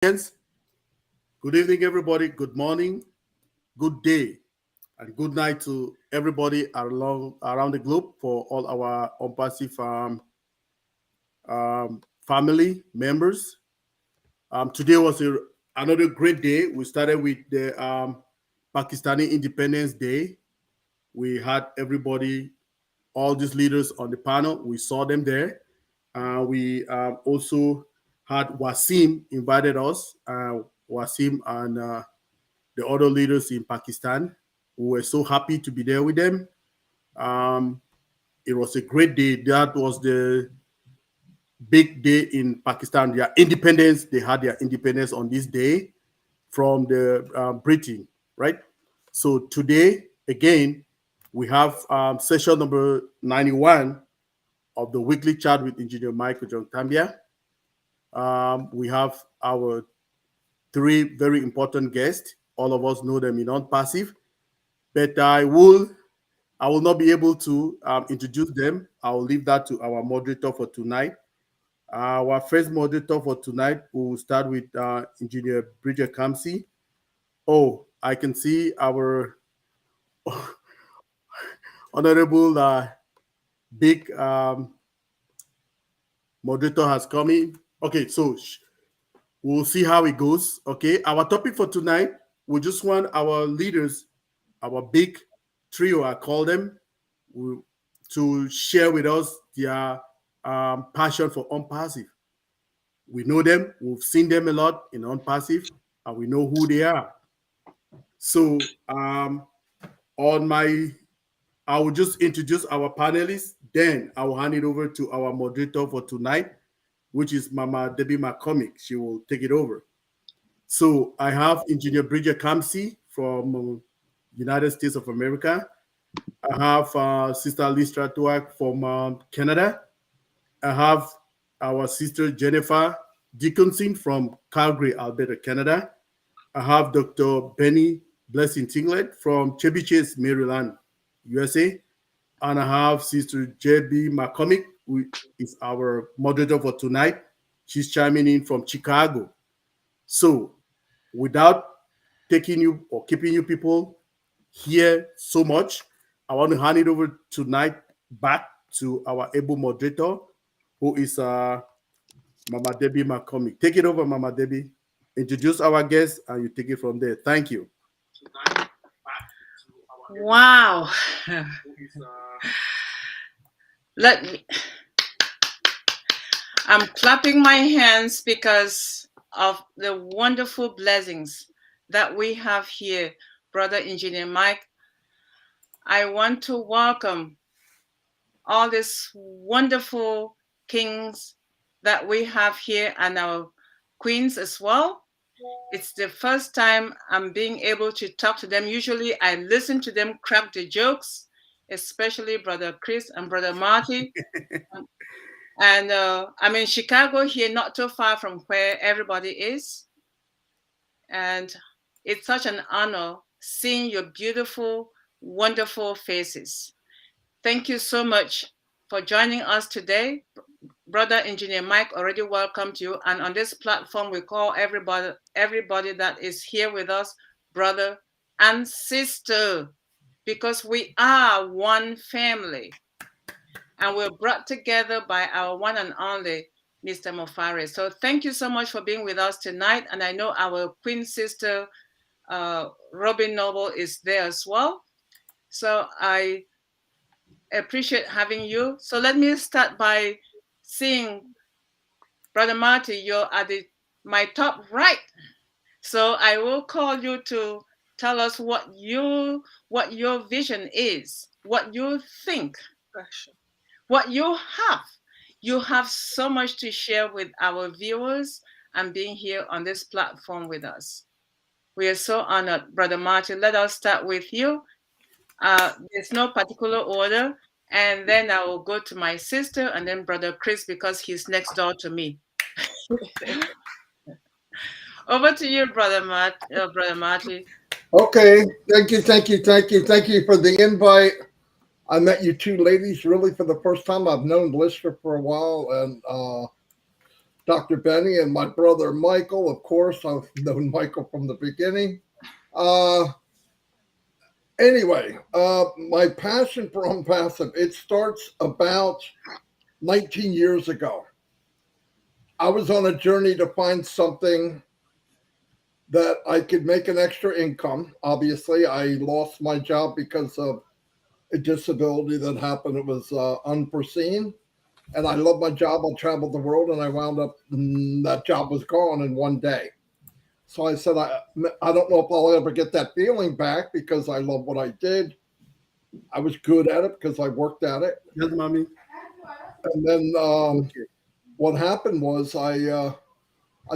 Yes. Good evening, everybody. Good morning, good day, and good night to everybody around the globe for all our ONPASSIVE family members. Today was another great day. We started with the Pakistani Independence Day. We had everybody, all these leaders on the panel. We saw them there. We also had Wasim invited us. Wasim and the other leaders in Pakistan. We were so happy to be there with them. Um, it was a great day. That was the big day in Pakistan. Their independence, they had their independence on this day from the Britain, right? So today, again, we have session number 91 of the weekly chat with Engineer Mike OJONGTAMBIA. We have our three very important guests. All of us know them in ONPASSIVE, but I will not be able to introduce them. I will leave that to our moderator for tonight. Our first moderator for tonight will start with Engineer Bridget Kamsi. Oh, I can see our honorable big moderator has come in. Okay, so we'll see how it goes. Okay, our topic for tonight, we just want our leaders, our big trio, I call them, to share with us their passion for ONPASSIVE. We know them, we've seen them a lot in ONPASSIVE, and we know who they are. So I will just introduce our panelists, then I will hand it over to our moderator for tonight, which is Mama Debbie McCormick. She will take it over. So I have Engineer Bridget Kamsi from United States of America. I have Sister Listra Tuak from Canada. I have our sister Jennifer Dickinson from Calgary, Alberta, Canada. I have Dr. Benny Blessing Tinglet from Chevy Chase, Maryland, USA. And I have Sister JB McCormick, who is our moderator for tonight. She's chiming in from Chicago. So without taking you or keeping you people here so much, I want to hand it over tonight back to our able moderator, who is Mama Debbie McCormick. Take it over, Mama Debbie. Introduce our guest, and you take it from there. Thank you. Wow. Let me. I'm clapping my hands because of the wonderful blessings that we have here, Brother Engineer Mike. I want to welcome all these wonderful kings that we have here and our queens as well. It's the first time I'm being able to talk to them. Usually I listen to them crack the jokes, especially Brother Chris and Brother Marty. And I'm in Chicago here, not too far from where everybody is. And it's such an honor seeing your beautiful, wonderful faces. Thank you so much for joining us today. Brother Engineer Mike already welcomed you. And on this platform, we call everybody that is here with us, brother and sister, because we are one family. And we're brought together by our one and only Mr. Mofare. So thank you so much for being with us tonight. And I know our queen sister, Robin Noble, is there as well. So I appreciate having you. So let me start by seeing Brother Marty, you're at my top right. So I will call you to tell us what your vision is, what you think, what you have. You have so much to share with our viewers and being here on this platform with us. We are so honored, Brother Martin. Let us start with you. There's no particular order. And then I will go to my sister and then Brother Chris because he's next door to me. Over to you, Brother Marty. Okay, thank you for the invite. I met you two ladies really for the first time. I've known Lister for a while, and Dr. Benny and my brother Michael. Of course, I've known Michael from the beginning. Anyway, my passion for ONPASSIVE, it starts about 19 years ago. I was on a journey to find something that I could make an extra income. Obviously, I lost my job because of a disability that happened. It was unforeseen. And I love my job. I traveled the world, and I wound up, that job was gone in one day. So I said, I don't know if I'll ever get that feeling back because I love what I did. I was good at it because I worked at it. Yes, mommy. And then what happened was I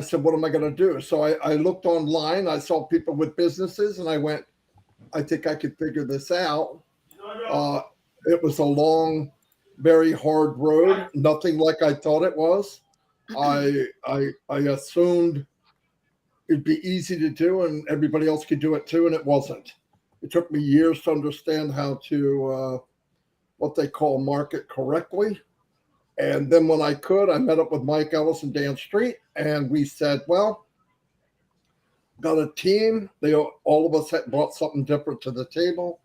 said, what am I going to do? So I looked online. I saw people with businesses, and I went, I think I could figure this out. It was a long, very hard road. Nothing like I thought it was. I assumed it'd be easy to do and everybody else could do it too, and it wasn't. It took me years to understand how to what they call market correctly. And then when I could, I met up with Mike Ellis and Dan Street, and we said, well, got a team. All of us had brought something different to the table.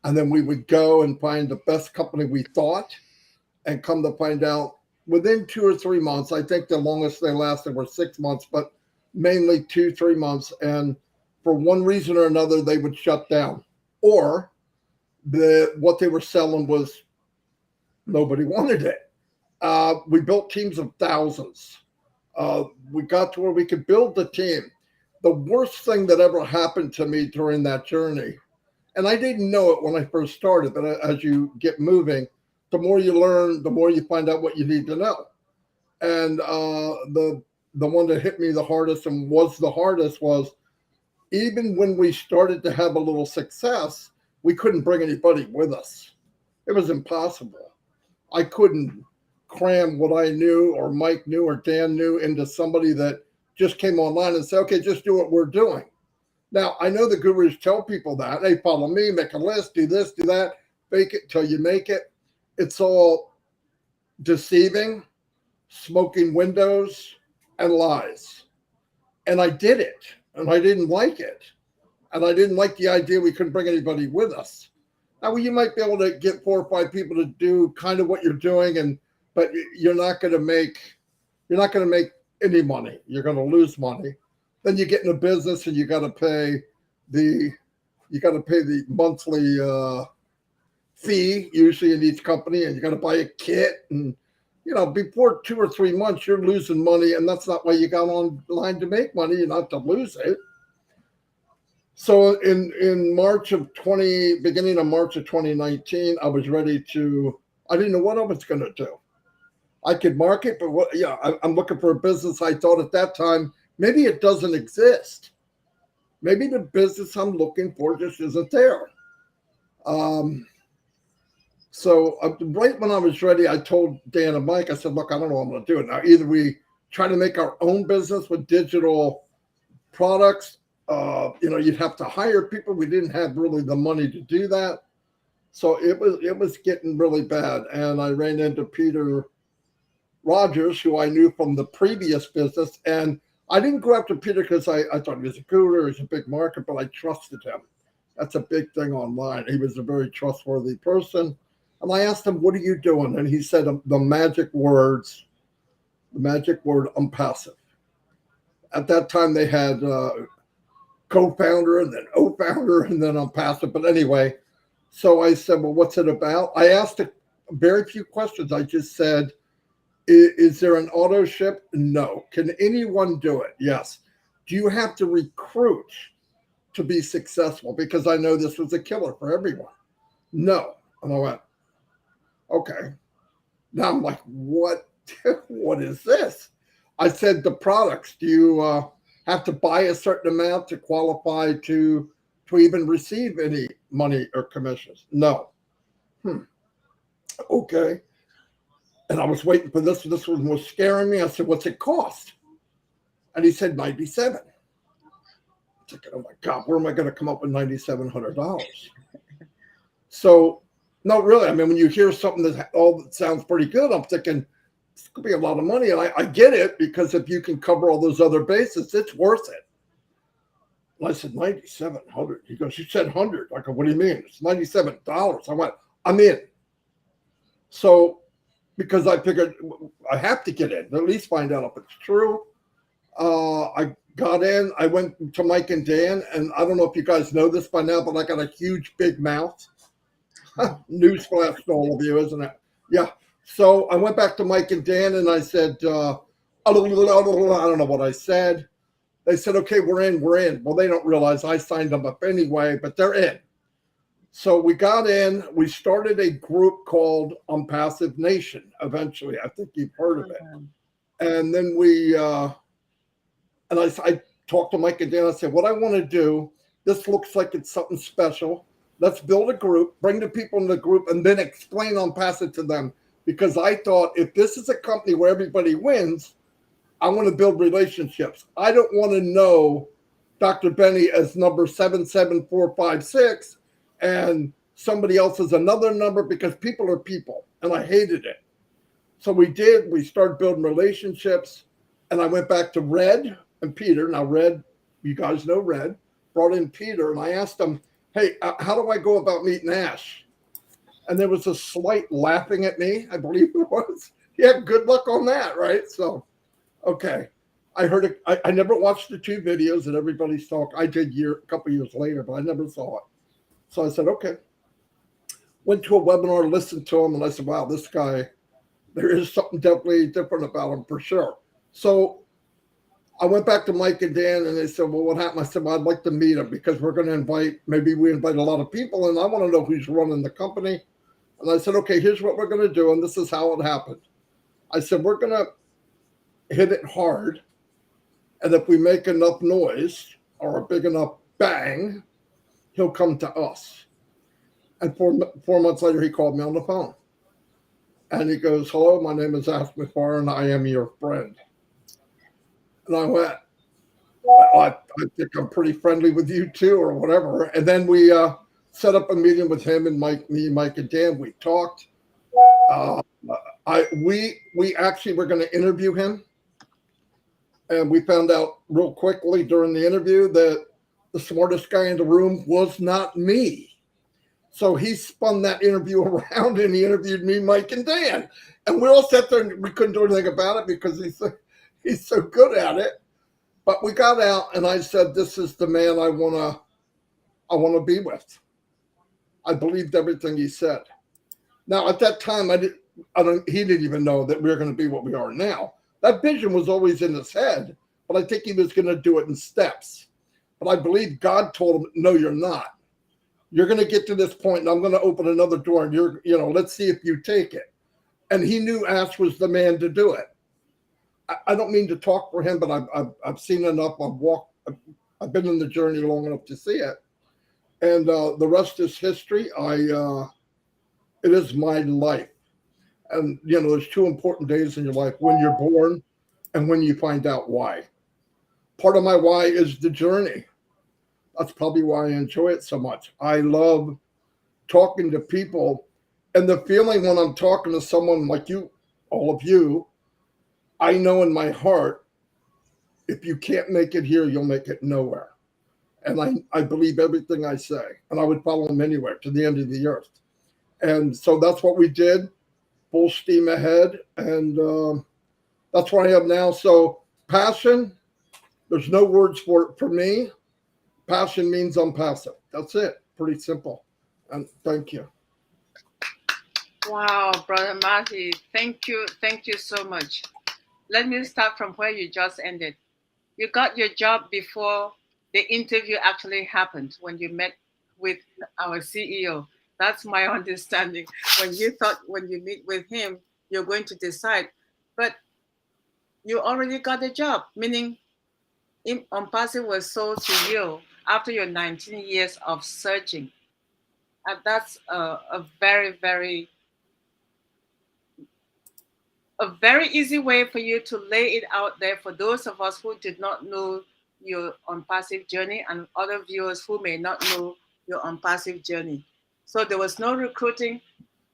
And then we would go and find the best company we thought, and come to find out within 2 or 3 months, I think the longest they lasted were 6 months, but mainly 2-3 months. And for one reason or another, they would shut down, or what they were selling was nobody wanted it. We built teams of thousands. We got to where we could build the team. The worst thing that ever happened to me during that journey, and I didn't know it when I first started, but as you get moving, the more you learn, the more you find out what you need to know. And the one that hit me the hardest and was the hardest was, even when we started to have a little success, we couldn't bring anybody with us. It was impossible. I couldn't cram what I knew or Mike knew or Dan knew into somebody that just came online and said, okay, just do what we're doing. Now, I know the gurus tell people that. Hey, follow me, make a list, do this, do that, fake it till you make it. It's all deceiving, smoking windows, and lies. And I did it, and I didn't like it. And I didn't like the idea we couldn't bring anybody with us. Now, you might be able to get 4 or 5 people to do kind of what you're doing, but you're not going to make any money. You're going to lose money. Then you get in a business and you got to pay the monthly fee usually in each company, and you got to buy a kit, and before 2 or 3 months you're losing money, and that's not why you got online to make money. You're not to lose it. So in beginning of March of 2019, I was ready to. I didn't know what I was going to do. I could market, but I'm looking for a business. I thought at that time, maybe it doesn't exist. Maybe the business I'm looking for just isn't there. So right when I was ready, I told Dan and Mike, I said, look, I don't know what I'm going to do it now. Either we try to make our own business with digital products. You'd have to hire people. We didn't have really the money to do that. So it was getting really bad. And I ran into Peter Rogers, who I knew from the previous business. And I didn't go after Peter because I thought he was a guru, he's a big market, but I trusted him. That's a big thing online. He was a very trustworthy person. And I asked him, what are you doing? And he said the magic word, ONPASSIVE. At that time, they had co-founder and then O-founder and then ONPASSIVE. But anyway, so I said, well, what's it about? I asked very few questions. I just said, is there an auto ship? No. Can anyone do it? Yes. Do you have to recruit to be successful? Because I know this was a killer for everyone. No. And I went, okay. Now I'm like, what is this? I said, the products, do you have to buy a certain amount to qualify to even receive any money or commissions? No. Okay. And I was waiting for this. This one was scaring me. I said, what's it cost? And he said, $97. I was thinking, oh my God, where am I going to come up with $9,700? So, no, really. I mean, when you hear something that sounds pretty good, I'm thinking, this could be a lot of money. And I get it, because if you can cover all those other bases, it's worth it. And I said, 9,700. He goes, you said 100. I go, what do you mean? It's $97. I went, I'm in. So, because I figured I have to get in, at least find out if it's true. I got in. I went to Mike and Dan, and I don't know if you guys know this by now, but I got a huge, big mouth. Newsflash to all of you, isn't it? Yeah. So I went back to Mike and Dan, and I said, I don't know what I said. They said, okay, we're in. Well, they don't realize I signed them up anyway, but they're in. So we got in. We started a group called ONPASSIVE Nation eventually. I think you've heard of it. And then I talked to Mike and Dan. I said, what I want to do, this looks like it's something special. Let's build a group, bring the people in the group, and then explain ONPASSIVE to them. Because I thought, if this is a company where everybody wins, I want to build relationships. I don't want to know Dr. Benny as number 77456 and somebody else is another number, because people are people, and I hated it. So we started building relationships, and I went back to Red and Peter. Now, Red, you guys know Red, brought in Peter, and I asked him, hey, how do I go about meeting Ash? And there was a slight laughing at me, I believe it was. Yeah, good luck on that, right? So, okay. I heard it. I never watched the 2 videos that everybody's talking. I did a couple years later, but I never saw it. So I said, okay. Went to a webinar, listened to him, and I said, wow, this guy, there is something definitely different about him for sure. So I went back to Mike and Dan, and they said, well, what happened? I said, well, I'd like to meet him, because we're going to maybe we invite a lot of people, and I want to know who's running the company. And I said, okay, here's what we're going to do, and this is how it happened. I said, we're going to hit it hard, and if we make enough noise or a big enough bang, he'll come to us. And 4 months later, he called me on the phone. And he goes, hello, my name is Ash McFarland. I am your friend. And I went, I think I'm pretty friendly with you too, or whatever. And then we set up a meeting with him and Mike and Dan. We talked. We actually were going to interview him. And we found out real quickly during the interview that the smartest guy in the room was not me. So he spun that interview around, and he interviewed me, Mike, and Dan. And we all sat there, and we couldn't do anything about it because he's so good at it. But we got out, and I said, this is the man I want to be with. I believed everything he said. Now, at that time, he didn't even know that we were going to be what we are now. That vision was always in his head, but I think he was going to do it in steps. But I believe God told him, no, you're not. You're going to get to this point, and I'm going to open another door, and let's see if you take it. And he knew Ash was the man to do it. I don't mean to talk for him, but I've seen enough. I've been in the journey long enough to see it. And the rest is history. It is my life. And, there's 2 important days in your life: when you're born and when you find out why. Part of my why is the journey. That's probably why I enjoy it so much. I love talking to people, and the feeling when I'm talking to someone like you, all of you, I know in my heart, if you can't make it here, you'll make it nowhere. And I believe everything I say, and I would follow him anywhere to the end of the earth. And so that's what we did, full steam ahead. And that's where I am now. So passion, there's no words for it for me. Passion means ONPASSIVE. That's it. Pretty simple. And thank you. Wow, Brother Marty, thank you so much. Let me start from where you just ended. You got your job before the interview actually happened, when you met with our CEO. That's my understanding. When you thought when you meet with him, you're going to decide. But you already got the job, meaning ONPASSIVE was sold to you after your 19 years of searching. And that's a very, very easy way for you to lay it out there for those of us who did not know your ONPASSIVE journey, and other viewers who may not know your ONPASSIVE journey. So there was no recruiting,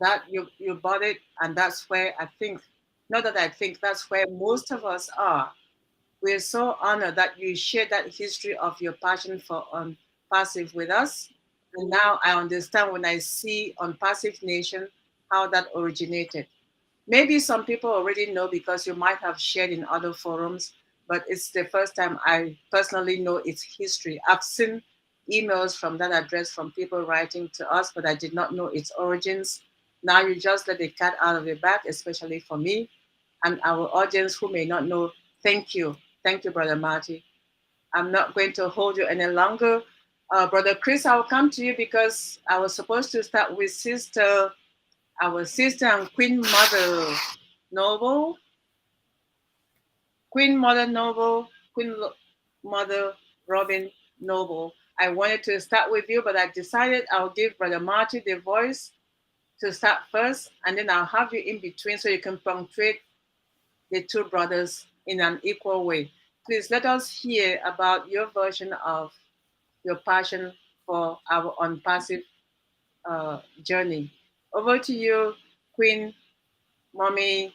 that you bought it, and that's where I think Not that I think that's where most of us are. We're so honored that you shared that history of your passion for ONPASSIVE with us. And now I understand when I see ONPASSIVE Nation how that originated. Maybe some people already know because you might have shared in other forums, but it's the first time I personally know its history. I've seen emails from that address from people writing to us, but I did not know its origins. Now you just let the cat out of the bag, especially for me and our audience who may not know. Thank you. Thank you, Brother Marty. I'm not going to hold you any longer. Brother Chris, I'll come to you because I was supposed to start with our sister and Queen Mother Noble. Queen Mother Noble, Mother Robin Noble. I wanted to start with you, but I decided I'll give Brother Marty the voice to start first, and then I'll have you in between so you can punctuate the two brothers in an equal way. Please let us hear about your version of your passion for our ONPASSIVE journey. Over to you, Queen Mommy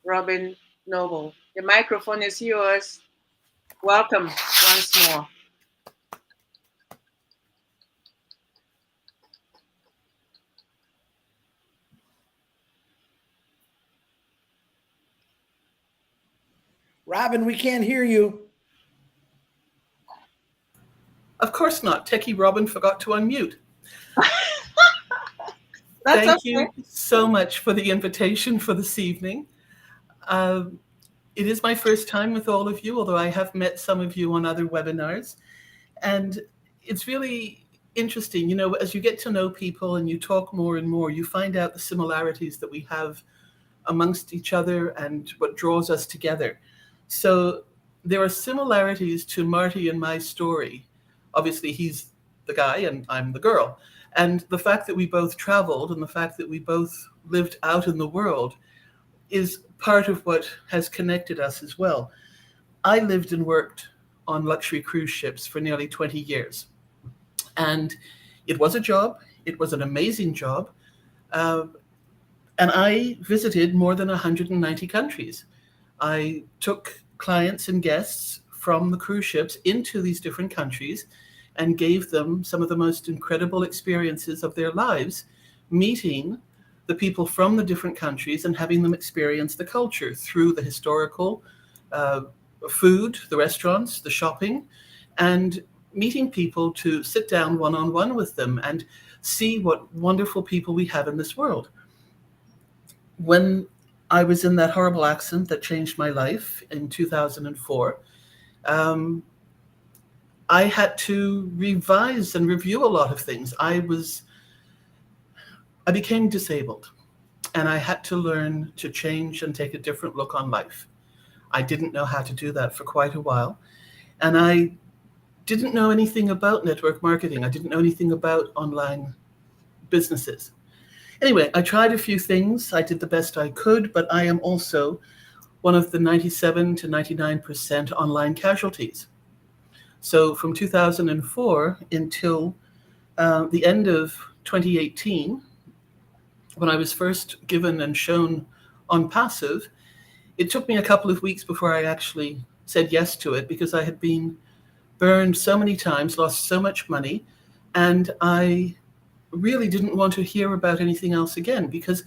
Robin Noble. The microphone is yours. Welcome once more. Robin, we can't hear you. Of course not. Techie Robin forgot to unmute. That's Thank okay. you so much for the invitation for this evening. It is my first time with all of you, although I have met some of you on other webinars. And it's really interesting, you know, as you get to know people and you talk more and more, you find out the similarities that we have amongst each other and what draws us together. So there are similarities to Marty and my story. Obviously, he's the guy and I'm the girl. And the fact that we both traveled and the fact that we both lived out in the world is part of what has connected us as well. I lived and worked on luxury cruise ships for nearly 20 years. And it was a job. It was an amazing job. And I visited more than 190 countries. I took clients and guests from the cruise ships into these different countries and gave them some of the most incredible experiences of their lives, meeting the people from the different countries and having them experience the culture through the historical food, the restaurants, the shopping, and meeting people to sit down one-on-one with them and see what wonderful people we have in this world. When I was in that horrible accident that changed my life in 2004, I had to revise and review a lot of things. I became disabled, and I had to learn to change and take a different look on life. I didn't know how to do that for quite a while, and I didn't know anything about network marketing. I didn't know anything about online businesses. Anyway, I tried a few things. I did the best I could, but I am also one of the 97 to 99% online casualties. So from 2004 until the end of 2018, when I was first given and shown ONPASSIVE, it took me a couple of weeks before I actually said yes to it because I had been burned so many times, lost so much money, and I really didn't want to hear about anything else again, because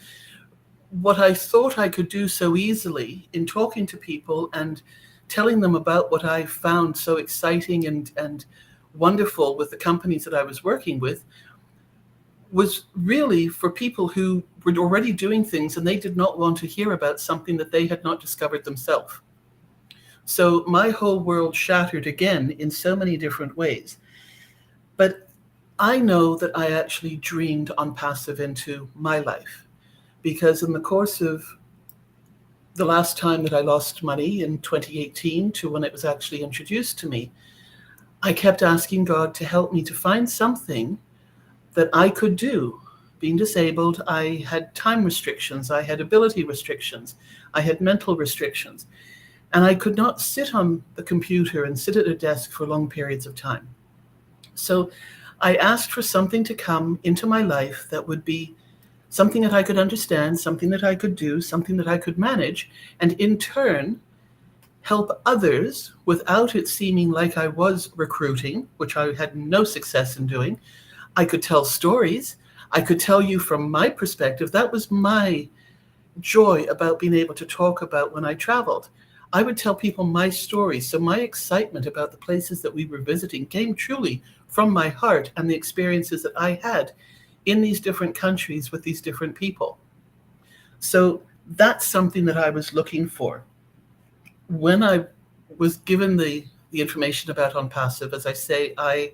what I thought I could do so easily in talking to people and telling them about what I found so exciting and wonderful with the companies that I was working with was really for people who were already doing things and they did not want to hear about something that they had not discovered themselves. So my whole world shattered again in so many different ways. But I know that I actually dreamed ONPASSIVE into my life, because in the course of the last time that I lost money in 2018 to when it was actually introduced to me, I kept asking God to help me to find something that I could do. Being disabled, I had time restrictions, I had ability restrictions, I had mental restrictions, and I could not sit on the computer and sit at a desk for long periods of time. So I asked for something to come into my life that would be something that I could understand, something that I could do, something that I could manage, and in turn, help others without it seeming like I was recruiting, which I had no success in doing. I could tell stories. I could tell you from my perspective. That was my joy about being able to talk about when I traveled. I would tell people my stories. So my excitement about the places that we were visiting came truly from my heart and the experiences that I had in these different countries with these different people. So that's something that I was looking for. When I was given the information about ONPASSIVE, as I say, I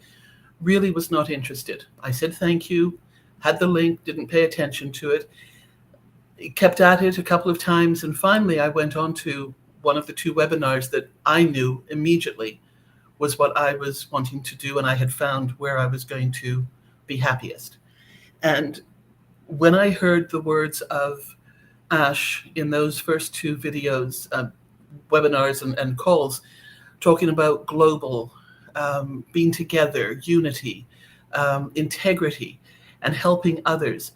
really was not interested. I said thank you, had the link, didn't pay attention to it, kept at it a couple of times, and finally I went on to one of the two webinars that I knew immediately was what I was wanting to do, and I had found where I was going to be happiest. And when I heard the words of Ash in those first two videos, webinars and calls, talking about global, being together, unity, integrity, and helping others,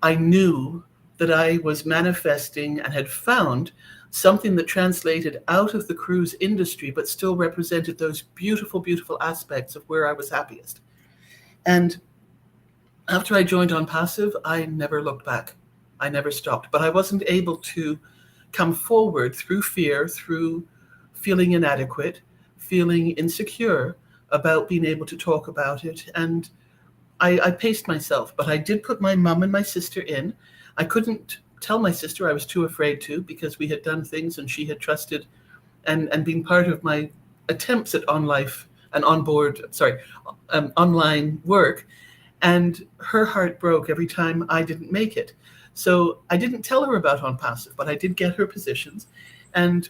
I knew that I was manifesting and had found something that translated out of the cruise industry, but still represented those beautiful, beautiful aspects of where I was happiest. And after I joined ONPASSIVE, I never looked back. I never stopped, but I wasn't able to come forward through fear, through feeling inadequate, feeling insecure about being able to talk about it. And I paced myself, but I did put my mum and my sister in. I couldn't tell my sister, I was too afraid to, because we had done things and she had trusted and been part of my attempts at online work. And her heart broke every time I didn't make it. So I didn't tell her about ONPASSIVE, but I did get her positions. And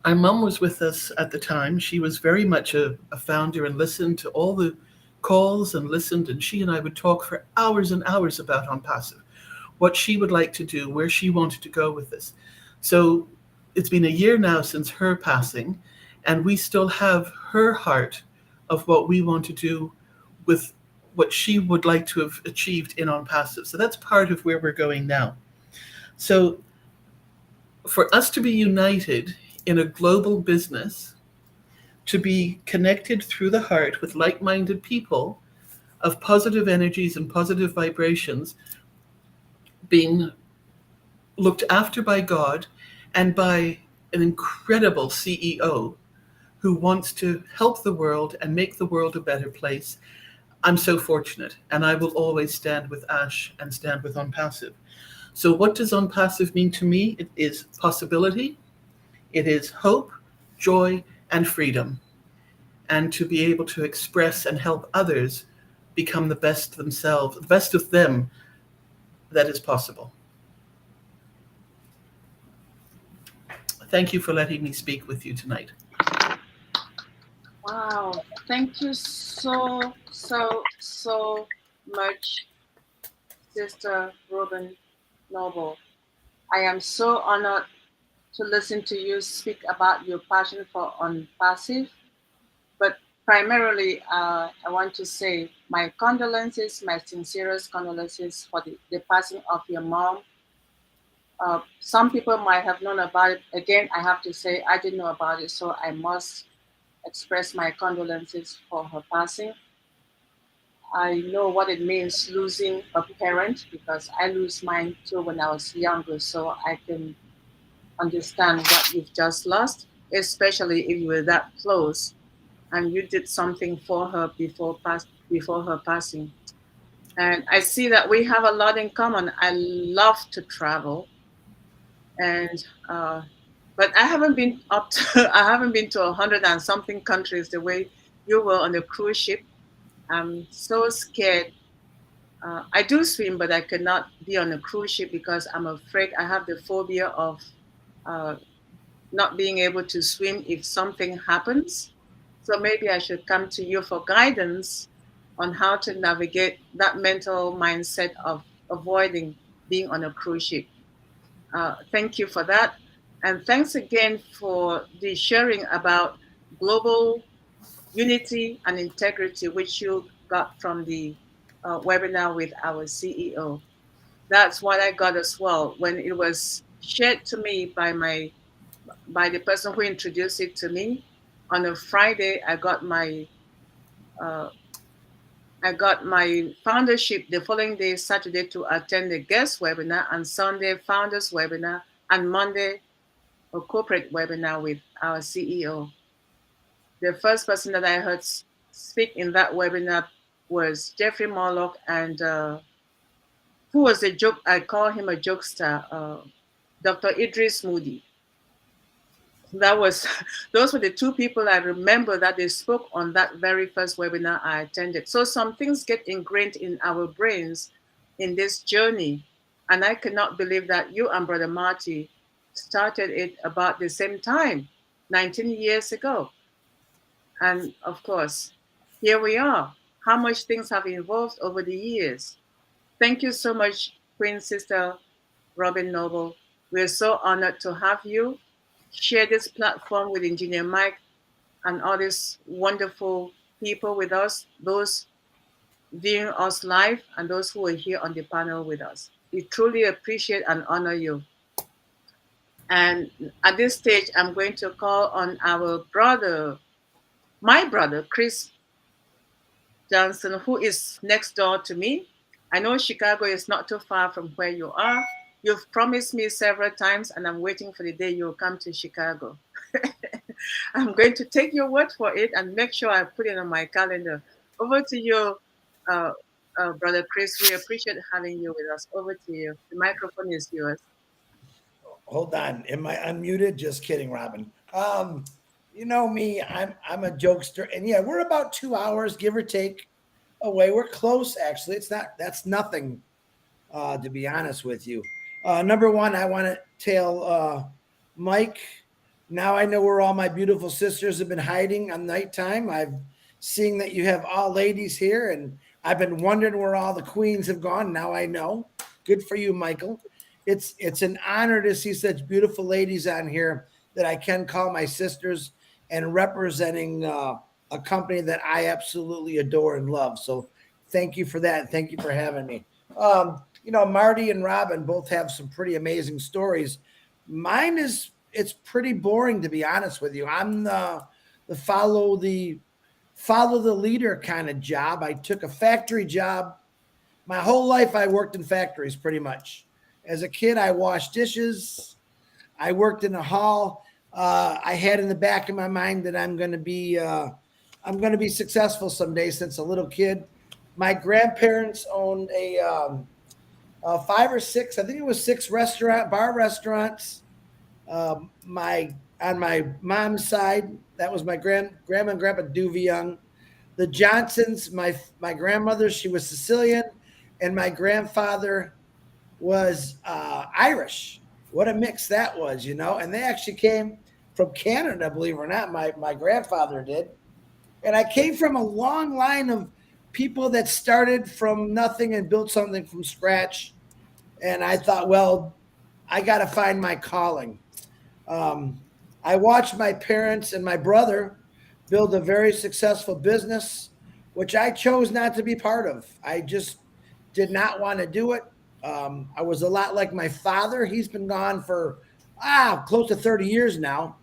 our mum was with us at the time. She was very much a founder and listened to all the calls and listened. And she and I would talk for hours and hours about ONPASSIVE, what she would like to do, where she wanted to go with this. So it's been a year now since her passing, and we still have her heart of what we want to do with what she would like to have achieved in ONPASSIVE. So that's part of where we're going now. So for us to be united in a global business, to be connected through the heart with like-minded people of positive energies and positive vibrations, being looked after by God and by an incredible CEO who wants to help the world and make the world a better place, I'm so fortunate, and I will always stand with Ash and stand with ONPASSIVE. So what does ONPASSIVE mean to me? It is possibility, it is hope, joy, and freedom, and to be able to express and help others become the best themselves, the best of them that is possible. Thank you for letting me speak with you tonight. Wow. Thank you so much, Sister Robin Noble. I am so honored to listen to you speak about your passion for ONPASSIVE. But primarily, I want to say my condolences, my sincerest condolences for the passing of your mom. Some people might have known about it. Again, I have to say I didn't know about it, so I must express my condolences for her passing. I know what it means losing a parent, because I lose mine too when I was younger, so I can understand what you've just lost, especially if you were that close and you did something for her before her passing. And I see that we have a lot in common. I love to travel, and but I haven't been up to I haven't been to 100 and something countries the way you were on a cruise ship. I'm so scared. I do swim, but I cannot be on a cruise ship because I'm afraid. I have the phobia of not being able to swim if something happens. So maybe I should come to you for guidance on how to navigate that mental mindset of avoiding being on a cruise ship. Thank you for that. And thanks again for the sharing about global unity and integrity, which you got from the webinar with our CEO. That's what I got as well. When it was shared to me by the person who introduced it to me, on a Friday uh, I got my foundership the following day, Saturday, to attend the guest webinar, and Sunday founders webinar, and Monday a corporate webinar with our CEO. The first person that I heard speak in that webinar was Jeffrey Morlock, and who was a joke, I call him a jokester, Dr. Idris Moody. That was, those were the two people I remember that they spoke on that very first webinar I attended. So some things get ingrained in our brains in this journey. And I cannot believe that you and Brother Marty started it about the same time, 19 years ago. And of course, here we are. How much things have evolved over the years. Thank you so much, Queen Sister Robin Noble. We're so honored to have you share this platform with Engineer Mike and all these wonderful people with us, those viewing us live and those who are here on the panel with us. We truly appreciate and honor you. And at this stage, I'm going to call on our brother, my brother, Chris Johnson, who is next door to me. I know Chicago is not too far from where you are. You've promised me several times, and I'm waiting for the day you'll come to Chicago. I'm going to take your word for it and make sure I put it on my calendar. Over to you, Brother Chris. We appreciate having you with us. Over to you. The microphone is yours. Hold on. Am I unmuted? Just kidding, Robin. You know me, I'm a jokester. And yeah, we're about 2 hours, give or take, away. We're close, actually. That's nothing, to be honest with you. Number one, I want to tell Mike, now I know where all my beautiful sisters have been hiding on nighttime. I've seen that you have all ladies here, and I've been wondering where all the queens have gone. Now I know. Good for you, Michael. It's an honor to see such beautiful ladies on here that I can call my sisters, and representing a company that I absolutely adore and love. So thank you for that. Thank you for having me. You know, Marty and Robin both have some pretty amazing stories. Mine it's pretty boring, to be honest with you. I'm the follow the leader kind of job. I took a factory job. My whole life I worked in factories pretty much. As a kid, I washed dishes. I worked in a hall. I had in the back of my mind that I'm going to be successful someday since a little kid. My grandparents owned a 5 or 6, I think it was 6 bar restaurants. On my mom's side, that was my grandma and grandpa Duvey Young. The Johnsons, my grandmother, she was Sicilian, and my grandfather was Irish. What a mix that was, you know. And they actually came from Canada, believe it or not. My grandfather did. And I came from a long line of people that started from nothing and built something from scratch. And I thought, well, I got to find my calling. I watched my parents and my brother build a very successful business, which I chose not to be part of. I just did not want to do it. I was a lot like my father. He's been gone for close to 30 years now.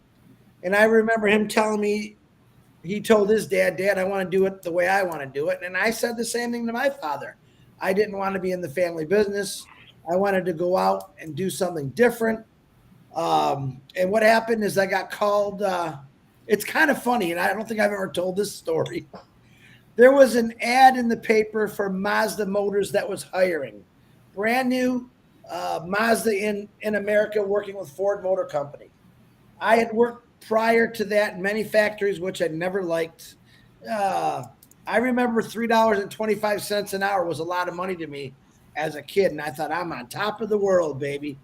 And I remember him telling me, he told his dad, I want to do it the way I want to do it. And I said the same thing to my father. I didn't want to be in the family business. I wanted to go out and do something different. And what happened is I got called, it's kind of funny, and I don't think I've ever told this story. There was an ad in the paper for Mazda Motors that was hiring. Brand new Mazda in America, working with Ford Motor Company. I had worked prior to that in many factories, which I never liked. I remember $3.25 an hour was a lot of money to me as a kid, and I thought, I'm on top of the world, baby.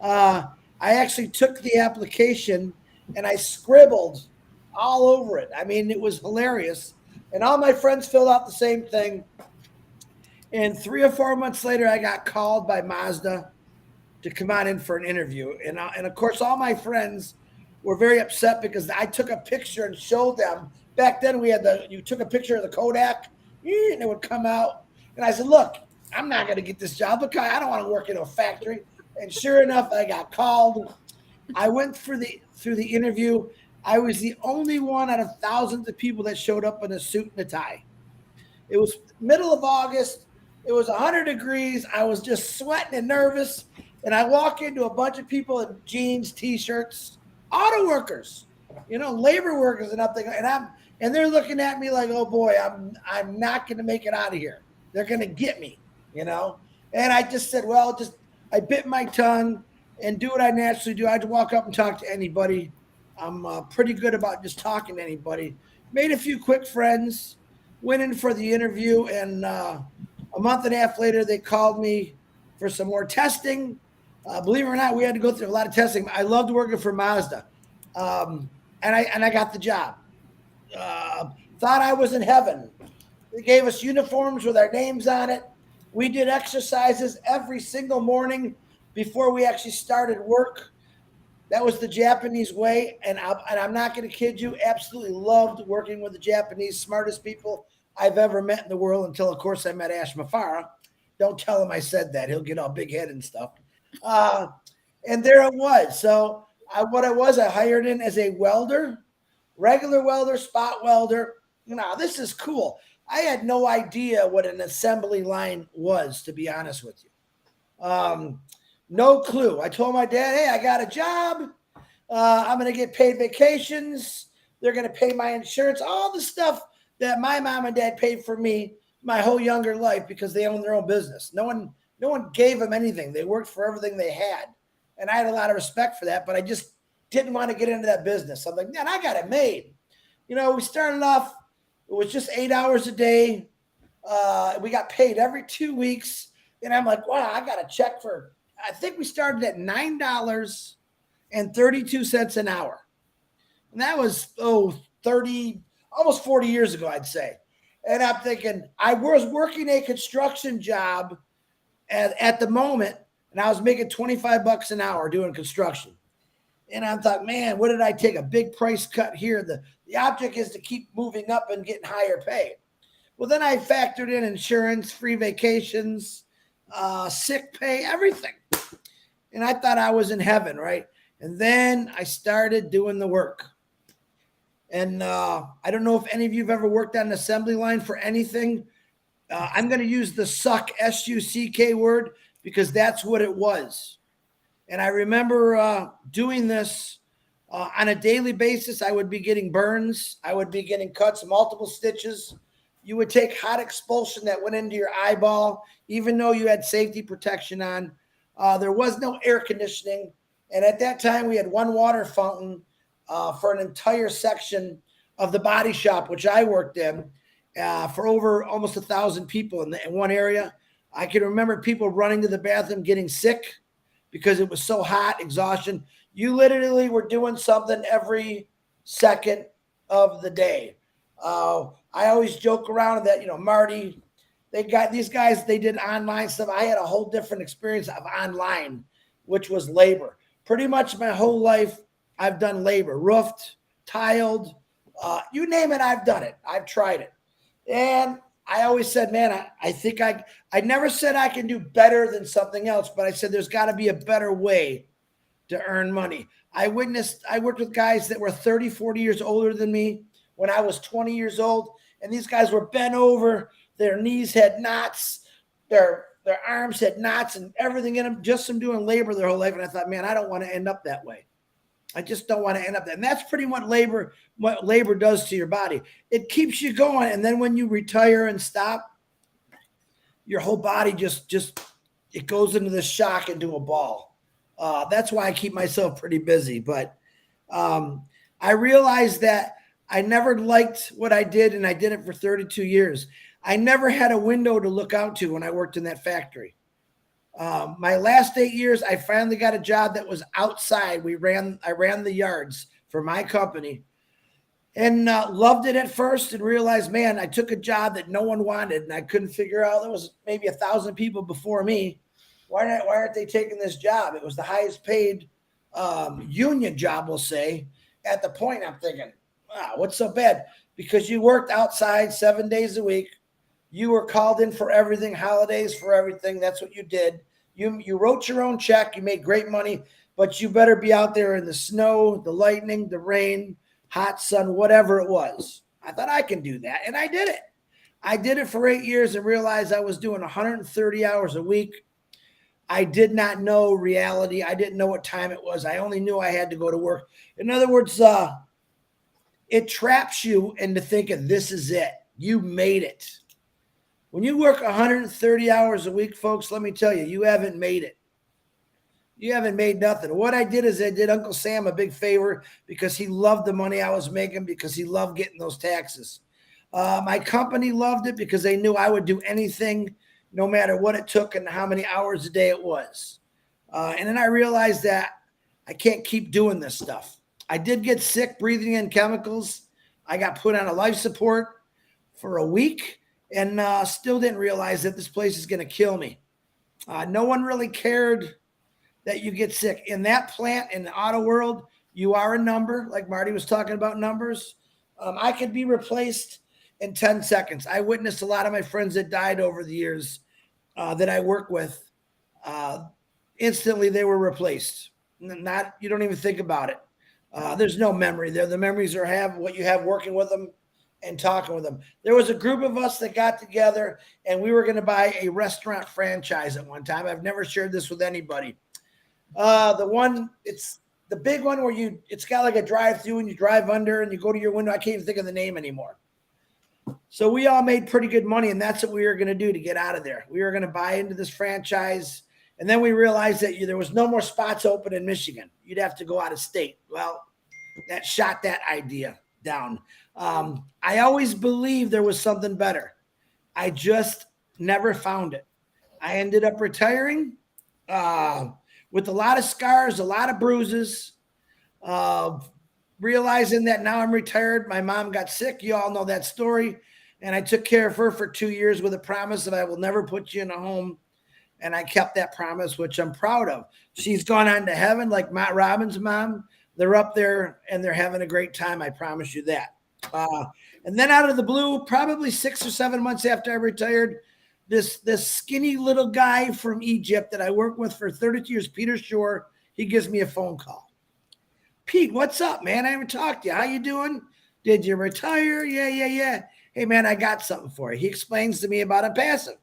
I actually took the application and I scribbled all over it. I mean, it was hilarious. And all my friends filled out the same thing. And 3 or 4 months later, I got called by Mazda to come on in for an interview. And of course, all my friends were very upset because I took a picture and showed them. Back then, we had you took a picture of the Kodak, and it would come out. And I said, look, I'm not going to get this job. Look, I don't want to work in a factory. And sure enough, I got called. I went through the interview. I was the only one out of thousands of people that showed up in a suit and a tie. It was middle of August. It was 100 degrees. I was just sweating and nervous. And I walk into a bunch of people in jeans, T-shirts, auto workers, labor workers, and I'm thinking, and they're looking at me like, oh boy, I'm not going to make it out of here. They're going to get me, And I just said, well, I bit my tongue and do what I naturally do. I had to walk up and talk to anybody. I'm pretty good about just talking to anybody. Made a few quick friends, went in for the interview, and a month and a half later, they called me for some more testing. Believe it or not, we had to go through a lot of testing. I loved working for Mazda, and I got the job. Thought I was in heaven. They gave us uniforms with our names on it. We did exercises every single morning before we actually started work. That was the Japanese way, and I'm not going to kid you. Absolutely loved working with the Japanese, smartest people I've ever met in the world. Until, of course, I met Ash Mafara. Don't tell him I said that; he'll get all big head and stuff. And there it was. So I hired in as a welder, regular welder, spot welder. This is cool. I had no idea what an assembly line was, to be honest with you. No clue. I told my dad, hey, I got a job. I'm going to get paid vacations. They're going to pay my insurance, all the stuff that my mom and dad paid for me my whole younger life because they own their own business. No one gave them anything. They worked for everything they had. And I had a lot of respect for that, but I just didn't want to get into that business. I'm like, man, I got it made. We started off, it was just 8 hours a day. We got paid every 2 weeks. And I'm like, wow, I got a check for, I think we started at $9.32 an hour. And that was, 30, almost 40 years ago, I'd say. And I'm thinking, I was working a construction job at the moment, and I was making $25 an hour doing construction. And I thought, man, what did I take? A big price cut here. The object is to keep moving up and getting higher pay. Well, then I factored in insurance, free vacations, sick pay, everything. And I thought I was in heaven, right? And then I started doing the work. And I don't know if any of you have ever worked on an assembly line for anything. I'm going to use the suck, S-U-C-K word, because that's what it was. And I remember doing this on a daily basis. I would be getting burns. I would be getting cuts, multiple stitches. You would take hot expulsion that went into your eyeball, even though you had safety protection on. There was no air conditioning. And at that time, we had one water fountain for an entire section of the body shop, which I worked in, for over almost 1,000 people in one area. I can remember people running to the bathroom getting sick because it was so hot, exhaustion. You literally were doing something every second of the day. I always joke around that, Marty, these guys, they did online stuff. I had a whole different experience of online, which was labor. Pretty much my whole life, I've done labor, roofed, tiled, you name it, I've done it. I've tried it. And I always said, man, I think I never said I can do better than something else, but I said there's got to be a better way to earn money. I worked with guys that were 30, 40 years older than me when I was 20 years old, and these guys were bent over, their knees had knots, their arms had knots and everything in them just from doing labor their whole life. And I thought, man, I don't want to end up that way. I just don't want to end up that. And that's pretty much what labor does to your body. It keeps you going. And then when you retire and stop, your whole body just it goes into this shock into a ball. That's why I keep myself pretty busy. But I realized that I never liked what I did, and I did it for 32 years. I never had a window to look out to when I worked in that factory. My last 8 years, I finally got a job that was outside. I ran the yards for my company, and loved it at first, and realized, man, I took a job that no one wanted, and I couldn't figure out. There was maybe 1,000 people before me. Why aren't they taking this job? It was the highest paid union job, we'll say. At the point, I'm thinking, wow, what's so bad? Because you worked outside 7 days a week. You were called in for everything, holidays, for everything. That's what you did. You wrote your own check. You made great money, but you better be out there in the snow, the lightning, the rain, hot sun, whatever it was. I thought I can do that, and I did it. I did it for 8 years and realized I was doing 130 hours a week. I did not know reality. I didn't know what time it was. I only knew I had to go to work. In other words, it traps you into thinking this is it. You made it. When you work 130 hours a week, folks, let me tell you, you haven't made it. You haven't made nothing. What I did is I did Uncle Sam a big favor because he loved the money I was making, because he loved getting those taxes. My company loved it because they knew I would do anything, no matter what it took and how many hours a day it was. And then I realized that I can't keep doing this stuff. I did get sick breathing in chemicals. I got put on a life support for a week and still didn't realize that this place is going to kill me. No one really cared that you get sick. In that plant, in the auto world, you are a number, like Marty was talking about numbers. I could be replaced in 10 seconds. I witnessed a lot of my friends that died over the years that I work with. Instantly, they were replaced. You don't even think about it. There's no memory there. The memories are what you have working with them and talking with them. There was a group of us that got together, and we were going to buy a restaurant franchise at one time. I've never shared this with anybody. It's the big one where it's got like a drive-through and you drive under and you go to your window. I can't even think of the name anymore. So we all made pretty good money, and that's what we were going to do to get out of there. We were going to buy into this franchise, and then we realized that there was no more spots open in Michigan. You'd have to go out of state. Well, that shot that idea down. I always believed there was something better. I just never found it. I ended up retiring with a lot of scars, a lot of bruises, realizing that now I'm retired. My mom got sick. You all know that story. And I took care of her for 2 years with a promise that I will never put you in a home. And I kept that promise, which I'm proud of. She's gone on to heaven like Matt Robbins' mom. They're up there and they're having a great time. I promise you that. And then out of the blue, probably 6 or 7 months after I retired, this skinny little guy from Egypt that I worked with for 32 years, Peter Shore, he gives me a phone call. Pete, what's up, man? I haven't talked to you. How you doing? Did you retire? Yeah. Hey, man, I got something for you. He explains to me about ONPASSIVE.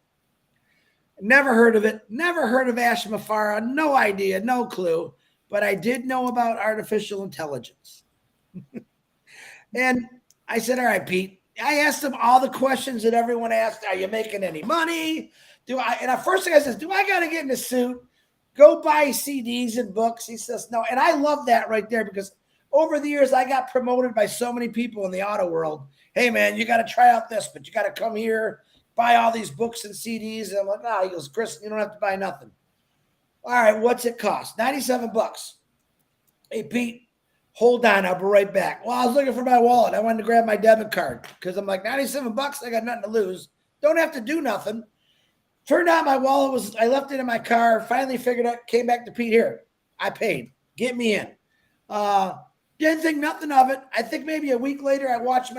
Never heard of it. Never heard of Ash Mafara. No idea. No clue. But I did know about artificial intelligence. And I said, all right, Pete. I asked him all the questions that everyone asked. Are you making any money? And the first thing I said, do I got to get in a suit? Go buy CDs and books? He says, no. And I love that right there because over the years, I got promoted by so many people in the auto world. Hey, man, you got to try out this, but you got to come here, buy all these books and CDs. And I'm like, no. He goes, Chris, you don't have to buy nothing. All right, what's it cost? $97. Hey, Pete, hold on. I'll be right back. Well, I was looking for my wallet. I wanted to grab my debit card because I'm like, $97. I got nothing to lose. Don't have to do nothing. Turned out my wallet I left it in my car. Finally figured out, came back to Pete here. I paid. Get me in. Didn't think nothing of it. I think maybe a week later, I watched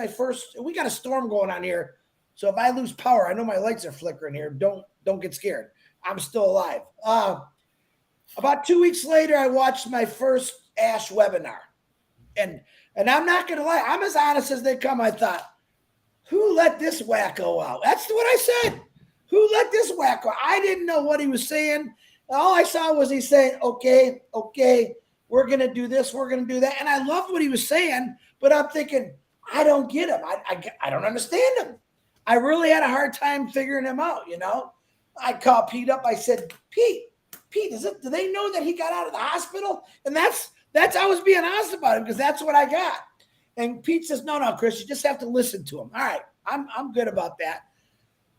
we got a storm going on here. So if I lose power, I know my lights are flickering here. Don't get scared. I'm still alive. About 2 weeks later, I watched my first Ash webinar. And I'm not going to lie. I'm as honest as they come. I thought, who let this wacko out? That's what I said. Who let this wacko out? I didn't know what he was saying. All I saw was he saying, okay, we're going to do this. We're going to do that. And I loved what he was saying, but I'm thinking, I don't get him. I don't understand him. I really had a hard time figuring him out, you know. I called Pete up. I said, Pete, do they know that he got out of the hospital? And that's I was being honest about it because that's what I got. And Pete says, no, Chris, you just have to listen to him. All right, I'm good about that.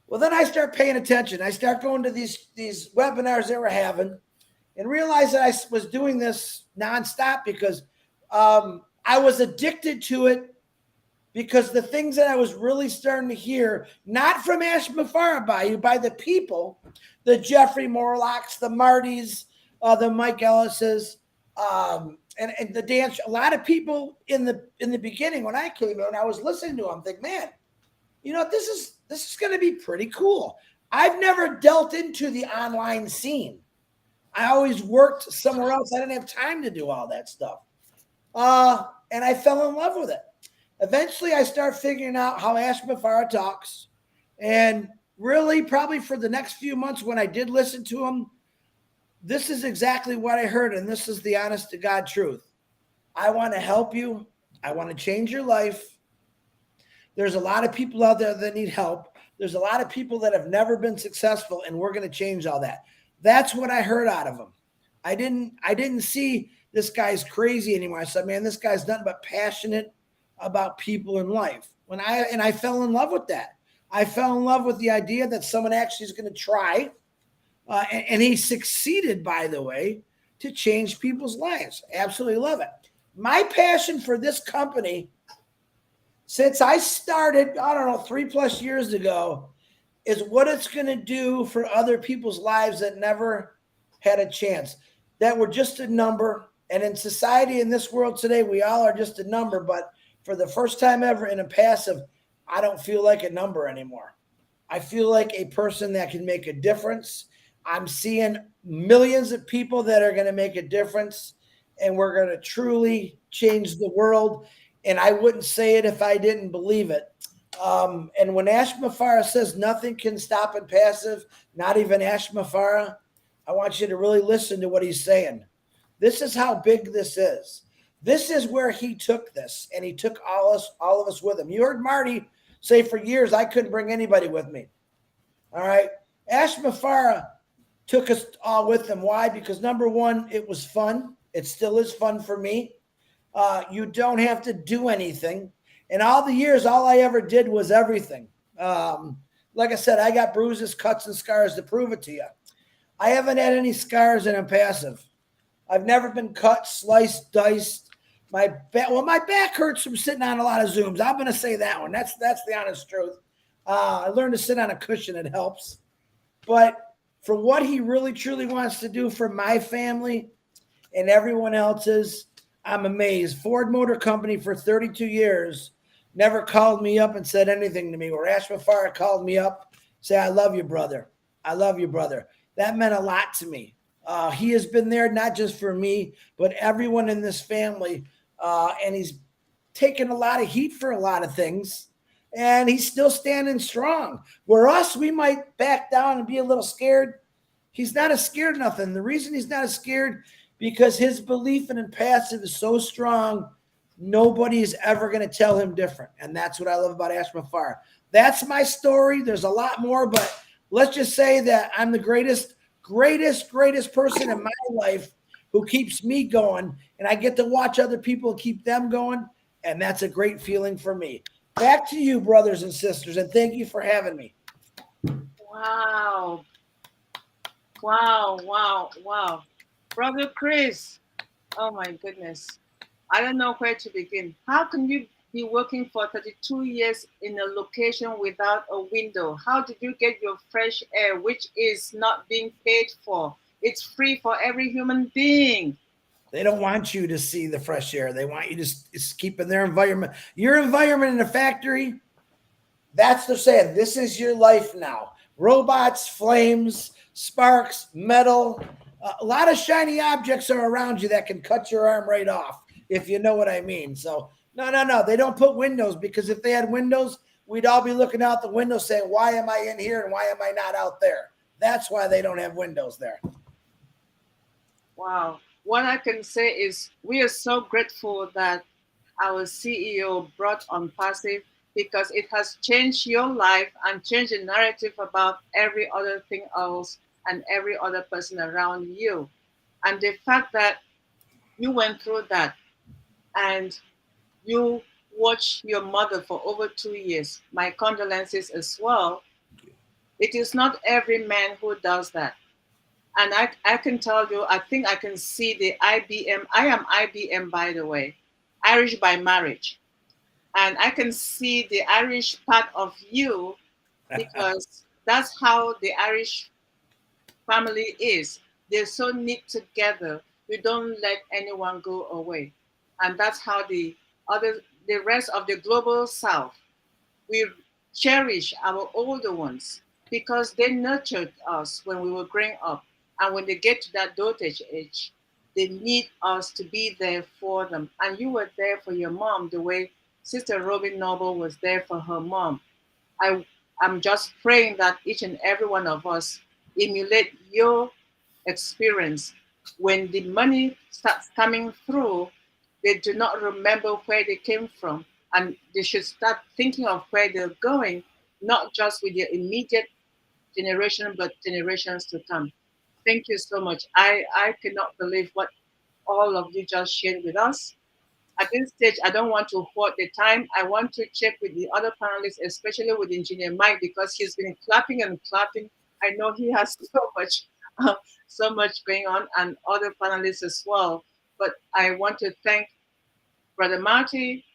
Well, then I start paying attention. I start going to these webinars they were having and realized that I was doing this nonstop because I was addicted to it because the things that I was really starting to hear, not from Ash Mafara by the people, the Jeffrey Morlocks, the Martys, the Mike Ellis's, and the dance. A lot of people in the beginning when I came in, I was listening to them, think, man, you know, this this is going to be pretty cool. I've never dealt into the online scene. I always worked somewhere else. I didn't have time to do all that stuff. And I fell in love with it. Eventually, I start figuring out how Ashmafara talks. And really, probably for the next few months when I did listen to him, this is exactly what I heard. And this is the honest to God truth. I want to help you. I want to change your life. There's a lot of people out there that need help. There's a lot of people that have never been successful, and we're going to change all that. That's what I heard out of him. I didn't see this guy's crazy anymore. I said, man, this guy's nothing but passionate about people in life. I fell in love with that. I fell in love with the idea that someone actually is going to try, and he succeeded, by the way, to change people's lives. Absolutely love it. My passion for this company, since I started, I don't know, 3+ years ago, is what it's going to do for other people's lives that never had a chance, that were just a number. And in society, in this world today, we all are just a number. But for the first time ever in a passive, I don't feel like a number anymore. I feel like a person that can make a difference. I'm seeing millions of people that are going to make a difference, and we're going to truly change the world. And I wouldn't say it if I didn't believe it. And when Ashmafara says nothing can stop in passive, not even Ashmafara, I want you to really listen to what he's saying. This is how big this is. This is where he took this, and he took all of us with him. You heard Marty say for years, I couldn't bring anybody with me. All right. Ashmafara took us all with him. Why? Because number one, it was fun. It still is fun for me. You don't have to do anything. And all the years, all I ever did was everything. Like I said, I got bruises, cuts, and scars to prove it to you. I haven't had any scars and I'm passive. I've never been cut, sliced, diced. My back hurts from sitting on a lot of Zooms. I'm going to say that one. That's the honest truth. I learned to sit on a cushion. It helps. But for what he really, truly wants to do for my family and everyone else's, I'm amazed. Ford Motor Company for 32 years never called me up and said anything to me. Where Ashmafara called me up, say, I love you, brother. I love you, brother. That meant a lot to me. He has been there not just for me, but everyone in this family. And he's taken a lot of heat for a lot of things. And he's still standing strong. Where us, we might back down and be a little scared. He's not as scared of nothing. The reason he's not as scared, because his belief in passive is so strong, nobody is ever going to tell him different. And that's what I love about Ashmafara. That's my story. There's a lot more, but let's just say that I'm the greatest person in my life who keeps me going, and I get to watch other people keep them going, and that's a great feeling for me. Back to you, brothers and sisters, and thank you for having me. Wow. Brother Chris, oh my goodness. I don't know where to begin. How can you be working for 32 years in a location without a window? How did you get your fresh air, which is not being paid for? It's free for every human being. They don't want you to see the fresh air. They want you to keep in their environment. Your environment in a factory, that's they're saying, this is your life now. Robots, flames, sparks, metal, a lot of shiny objects are around you that can cut your arm right off, if you know what I mean. So, no. They don't put windows, because if they had windows, we'd all be looking out the window saying, why am I in here and why am I not out there? That's why they don't have windows there. Wow. What I can say is we are so grateful that our CEO brought ONPASSIVE, because it has changed your life and changed the narrative about every other thing else and every other person around you. And the fact that you went through that and you watched your mother for over 2 years, my condolences as well. It is not every man who does that. And I can tell you, I think I can see the IBM. I am IBM, by the way, Irish by marriage. And I can see the Irish part of you, because that's how the Irish family is. They're so knit together. We don't let anyone go away. And that's how the rest of the global South, we cherish our older ones because they nurtured us when we were growing up. And when they get to that dotage age, they need us to be there for them. And you were there for your mom the way Sister Robin Noble was there for her mom. I, I'm just praying that each and every one of us emulate your experience. When the money starts coming through, they do not remember where they came from, and they should start thinking of where they're going, not just with their immediate generation, but generations to come. Thank you so much. I cannot believe what all of you just shared with us. At this stage, I don't want to hoard the time. I want to check with the other panelists, especially with Engineer Mike, because he's been clapping and clapping. I know he has uh, so much going on, and other panelists as well. But I want to thank Brother Marty,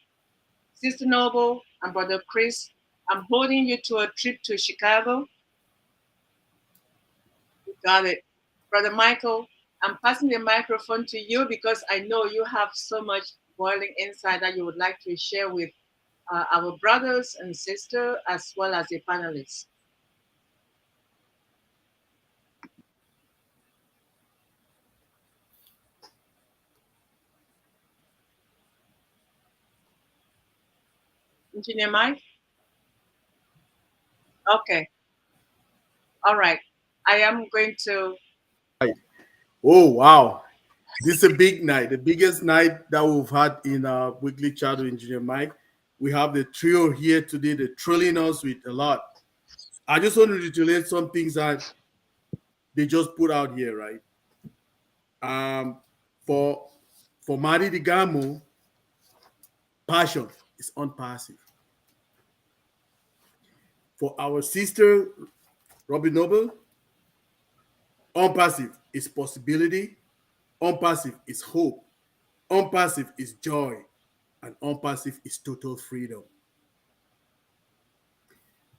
Sister Noble, and Brother Chris. I'm holding you to a trip to Chicago. You got it. Brother Michael, I'm passing the microphone to you because I know you have so much boiling inside that you would like to share with our brothers and sisters as well as the panelists. Engineer Mike? Okay. All right. I am going to. Oh, wow. This is a big night, the biggest night that we've had in our weekly chat with Engineer Mike. We have the trio here today, they're thrilling us with a lot. I just want to reiterate some things that they just put out here, right? Um, for Mari Digamo, passion is unpassive. For our sister Robin Noble, unpassive is possibility, unpassive is hope, unpassive is joy, and unpassive is total freedom.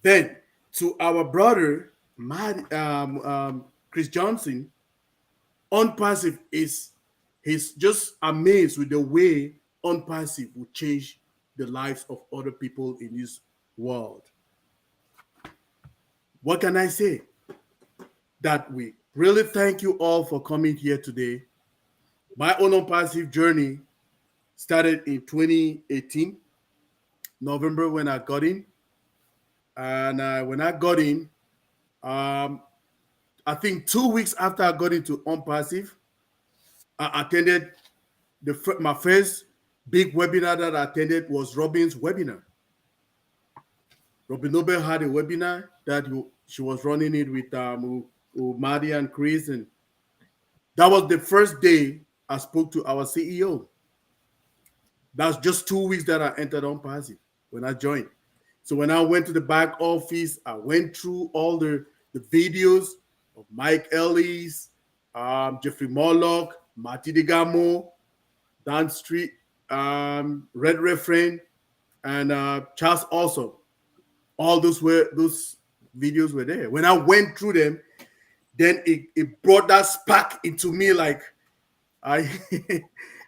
Then to our brother Chris Johnson, unpassive is he's just amazed with the way unpassive will change the lives of other people in this world. What can I say? That we really thank you all for coming here today. My own unpassive journey started in 2018, November when I got in. And when I got in, um, I think 2 weeks after I got into unpassive, I attended my first big webinar that I attended was Robin's webinar. Robin Noble had a webinar that she was running it with Madi and Chris, and that was the first day I spoke to our CEO. That's just 2 weeks that I entered unpassive when I joined. So when I went to the back office, I went through all the videos of Mike Ellis, Jeffrey Morlock, Marty DeGamo, Dan Street, Red Refrain, and Charles also. All those videos were there. When I went through them, then it brought that spark into me. Like I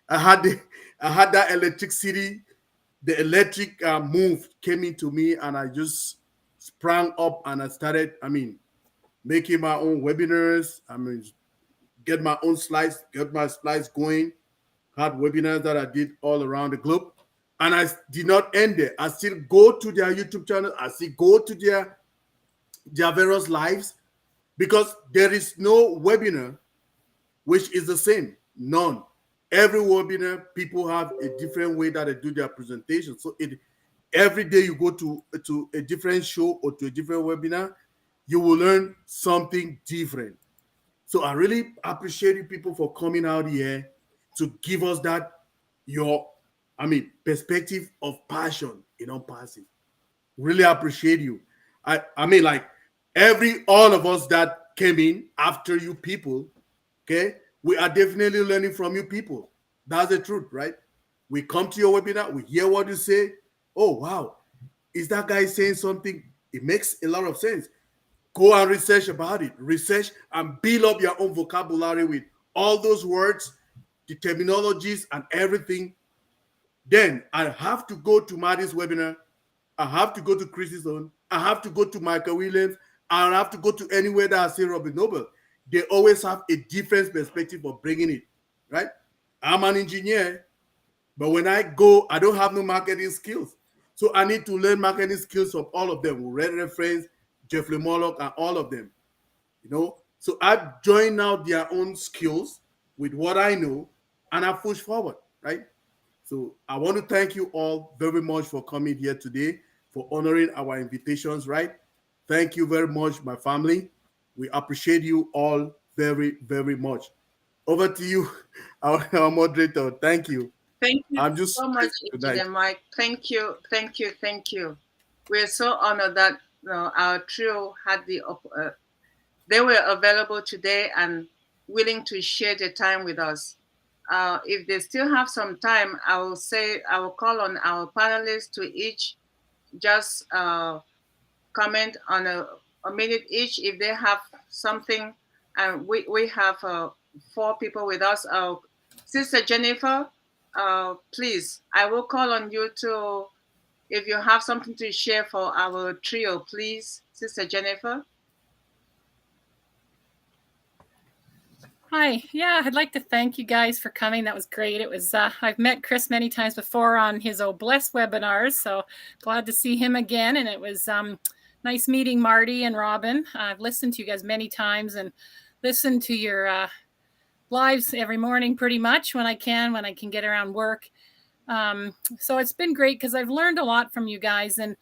I had that electricity, the electric move came into me, and I just sprang up and I started, making my own webinars. Get my own slides, get my slides going. Had webinars that I did all around the globe. And I did not end there. I still go to their YouTube channel. I still go to their various lives, because there is no webinar which is the same. None. Every webinar, people have a different way that they do their presentation. So every day you go to a different show or to a different webinar, you will learn something different. So I really appreciate you people for coming out here to give us that perspective of passion in unpassive. Really appreciate you. Like all of us that came in after you people, okay, we are definitely learning from you people. That's the truth, right? We come to your webinar, we hear what you say. Oh, wow. Is that guy saying something? It makes a lot of sense. Go and research about it. Research and build up your own vocabulary with all those words, the terminologies, and everything. Then I have to go to Maddie's webinar. I have to go to Chris's own, I have to go to Michael Williams. I don't have to go to anywhere that I see Robert Noble. They always have a different perspective of bringing it, right? I'm an engineer, but when I go, I don't have no marketing skills. So I need to learn marketing skills from all of them, Red Reference, Jeffrey Morlock, and all of them, you know? So I've joined now their own skills with what I know, and I push forward, right? So I want to thank you all very much for coming here today, for honoring our invitations, right? Thank you very much, my family. We appreciate you all very, very much. Over to you, our moderator. Thank you. Thank you I'm just so much, tonight. Engineer Mike. Thank you, thank you, thank you. We're so honored that our trio had they were available today and willing to share the time with us. If they still have some time, I will call on our panelists to each just comment on a minute each if they have something. And we have 4 people with us. Sister Jennifer, please, I will call on you to, if you have something to share for our trio, please, Sister Jennifer. Hi. Yeah, I'd like to thank you guys for coming. That was great. It was, I've met Chris many times before on his Bless webinars, so glad to see him again. And it was nice meeting Marty and Robin. I've listened to you guys many times and listened to your lives every morning pretty much when I can get around work. So it's been great because I've learned a lot from you guys. And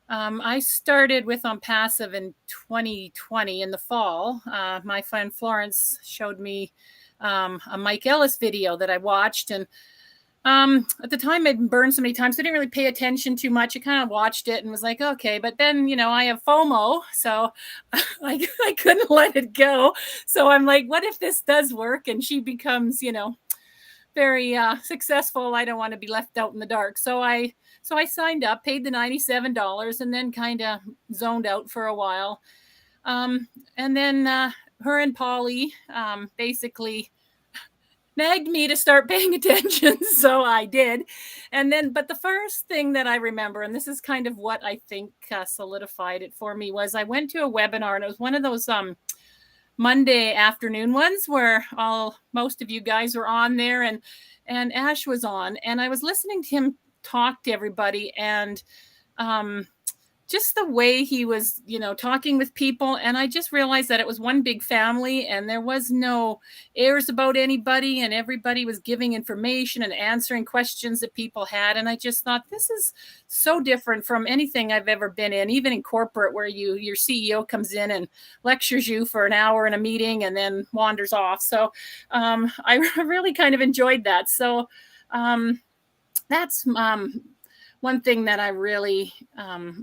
I started with ONPASSIVE in 2020 in the fall. My friend Florence showed me a Mike Ellis video that I watched. And at the time I'd been burned so many times, so I didn't really pay attention too much. I kind of watched it and was like, okay. But then, I have FOMO, so I couldn't let it go. So I'm like, what if this does work and she becomes, very successful? I don't want to be left out in the dark. So I signed up, paid the $97, and then kind of zoned out for a while. And then her and Polly basically nagged me to start paying attention. So I did. And then, but the first thing that I remember, and this is kind of what I think solidified it for me, was I went to a webinar, and it was one of those Monday afternoon ones where most of you guys were on there, and Ash was on, and I was listening to him talk to everybody, and just the way he was, talking with people. And I just realized that it was one big family and there was no airs about anybody, and everybody was giving information and answering questions that people had. And I just thought, this is so different from anything I've ever been in, even in corporate, where your CEO comes in and lectures you for an hour in a meeting and then wanders off. So I really kind of enjoyed that. So that's one thing that I really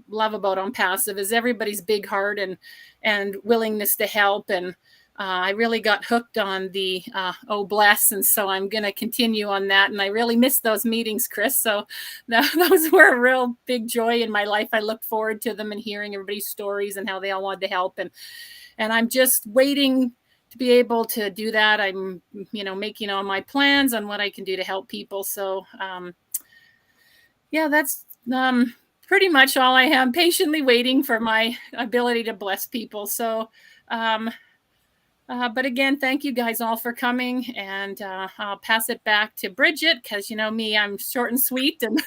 love about ONPASSIVE is everybody's big heart and willingness to help. And I really got hooked on the Bless. And so I'm going to continue on that. And I really miss those meetings, Chris. So those were a real big joy in my life. I looked forward to them and hearing everybody's stories and how they all wanted to help. And I'm just waiting to be able to do that. I'm, making all my plans on what I can do to help people. So, yeah, that's pretty much all I have. Patiently waiting for my ability to bless people. So, but again, thank you guys all for coming, and I'll pass it back to Bridget, because me, I'm short and sweet, and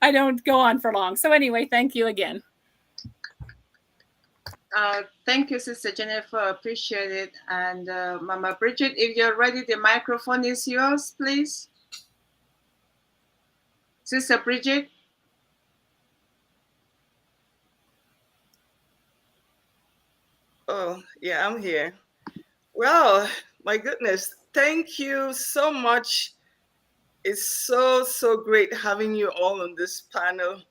I don't go on for long. So anyway, thank you again. Thank you, Sister Jennifer. Appreciate it. And Mama Bridget, if you're ready, the microphone is yours, please. Sister Bridget. Oh, yeah, I'm here. Well, my goodness, thank you so much. It's so great having you all on this panel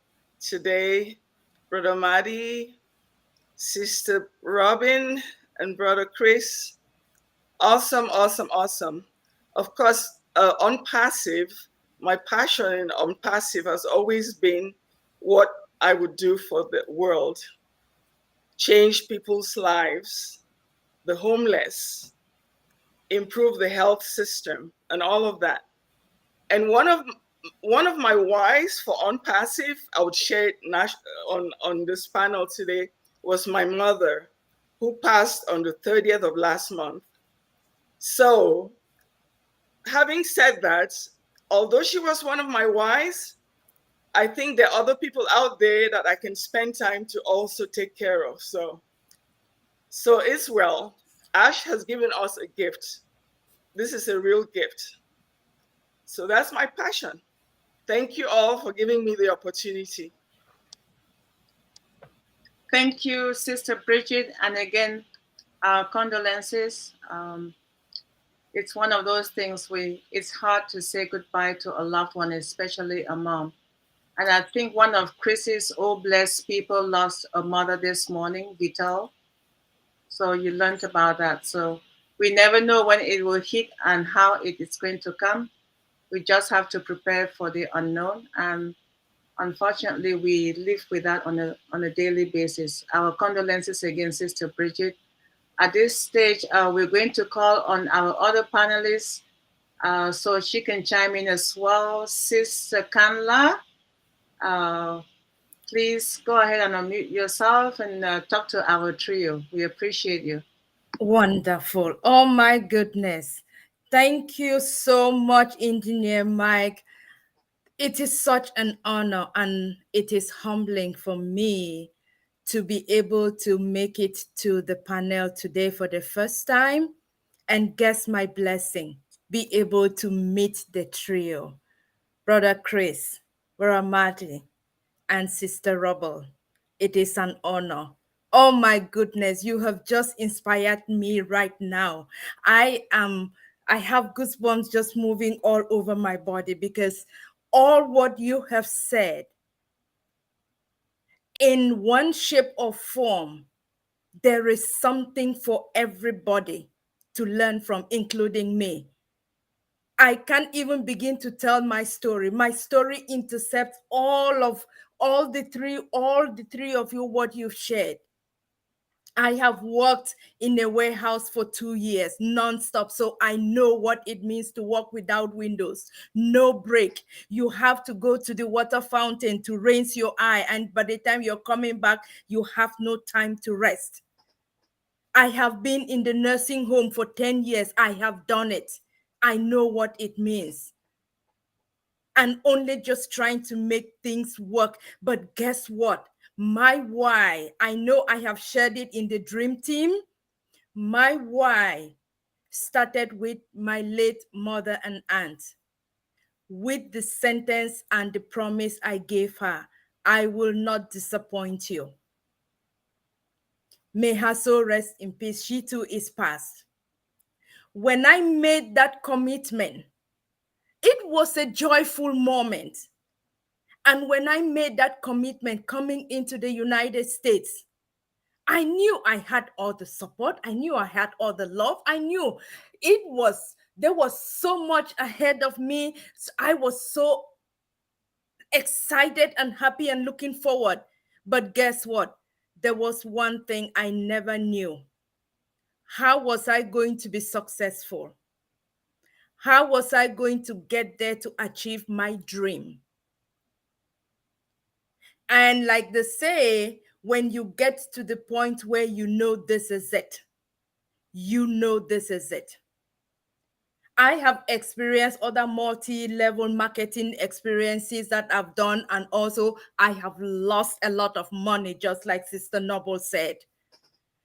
today. Brother Maddie, Sister Robin, and Brother Chris. Awesome. Of course, ONPASSIVE, my passion in ONPASSIVE has always been what I would do for the world. Change people's lives, the homeless, improve the health system, and all of that. And one of one of my whys for ONPASSIVE, I would share it on this panel today, was my mother, who passed on the 30th of last month. So, having said that, although she was one of my whys, I think there are other people out there that I can spend time to also take care of. So it's well. Ash has given us a gift. This is a real gift. So that's my passion. Thank you all for giving me the opportunity. Thank you, Sister Bridget. And again, our condolences. It's one of those things it's hard to say goodbye to a loved one, especially a mom. And I think one of Chris's blessed people lost a mother this morning, Vital. So you learned about that. So we never know when it will hit and how it is going to come. We just have to prepare for the unknown. And unfortunately, we live with that on a daily basis. Our condolences again, Sister Bridget. At this stage, we're going to call on our other panelists so she can chime in as well. Sister Kanla, please go ahead and unmute yourself and talk to our trio. We appreciate you. Wonderful. Oh my goodness. Thank you so much, Engineer Mike. It is such an honor and it is humbling for me to be able to make it to the panel today for the first time and guess my blessing, be able to meet the trio, Brother Chris, Brother Marty, and Sister Rubble. It is an honor. Oh my goodness, you have just inspired me right now. I have goosebumps just moving all over my body because all what you have said in one shape or form, there is something for everybody to learn from, including me. I can't even begin to tell my story. My story intercepts all the three of you, what you've shared. I have worked in a warehouse for 2 years, nonstop. So I know what it means to work without windows, no break. You have to go to the water fountain to rinse your eye. And by the time you're coming back, you have no time to rest. I have been in the nursing home for 10 years. I have done it. I know what it means. And only just trying to make things work. But guess what? My why, I know I have shared it in the dream team. My why started with my late mother and aunt, with the sentence and the promise I gave her, I will not disappoint you. May her soul rest in peace. She too is past. When I made that commitment, it was a joyful moment. And when I made that commitment coming into the United States, I knew I had all the support. I knew I had all the love. I knew there was so much ahead of me. I was so excited and happy and looking forward. But guess what? There was one thing I never knew. How was I going to be successful? How was I going to get there to achieve my dream? And like they say, when you get to the point where you know this is it, you know this is it. I have experienced other multi-level marketing experiences that I've done, and also I have lost a lot of money, just like Sister Noble said.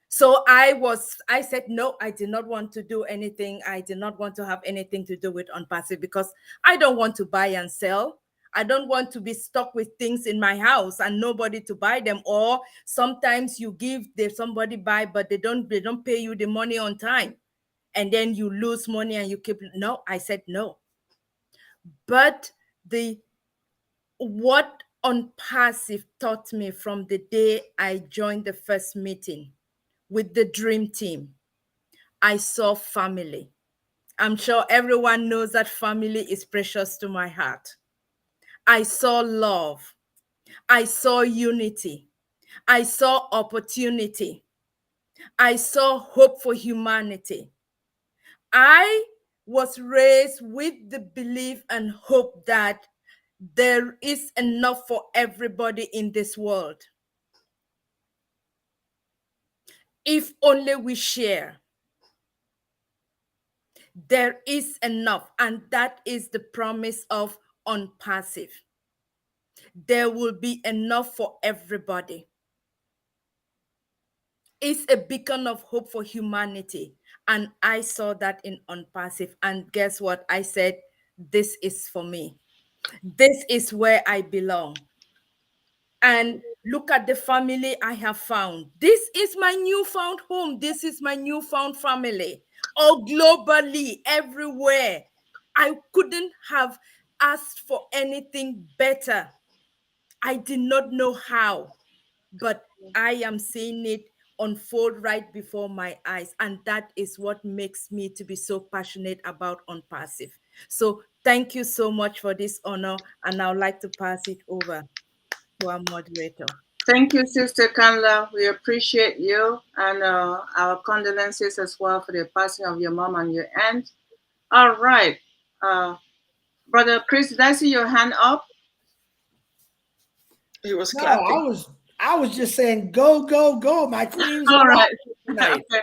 So I said, no, I did not want to do anything. I did not want to have anything to do with ONPASSIVE because I don't want to buy and sell. I don't want to be stuck with things in my house and nobody to buy them. Or sometimes you give somebody buy, but they don't pay you the money on time. And then you lose money and you keep, no, I said no. But what ONPASSIVE taught me from the day I joined the first meeting with the dream team, I saw family. I'm sure everyone knows that family is precious to my heart. I saw love. I saw unity. I saw opportunity. I saw hope for humanity. I was raised with the belief and hope that there is enough for everybody in this world. If only we share. There is enough, and that is the promise of ONPASSIVE. There will be enough for everybody. It's a beacon of hope for humanity, and I saw that in ONPASSIVE. And guess what? I said, this is for me. This is where I belong. And look at the family I have found. This is my newfound home. This is my newfound family. All globally, everywhere. I couldn't have asked for anything better. I did not know how, but I am seeing it unfold right before my eyes. And that is what makes me to be so passionate about ONPASSIVE. So thank you so much for this honor. And I would like to pass it over to our moderator. Thank you, Sister Kanla. We appreciate you, and our condolences as well for the passing of your mom and your aunt. All right. Brother Chris, did I see your hand up? He was No, clapping. I was just saying, go, go, go. My queens. All are right. tonight. Okay.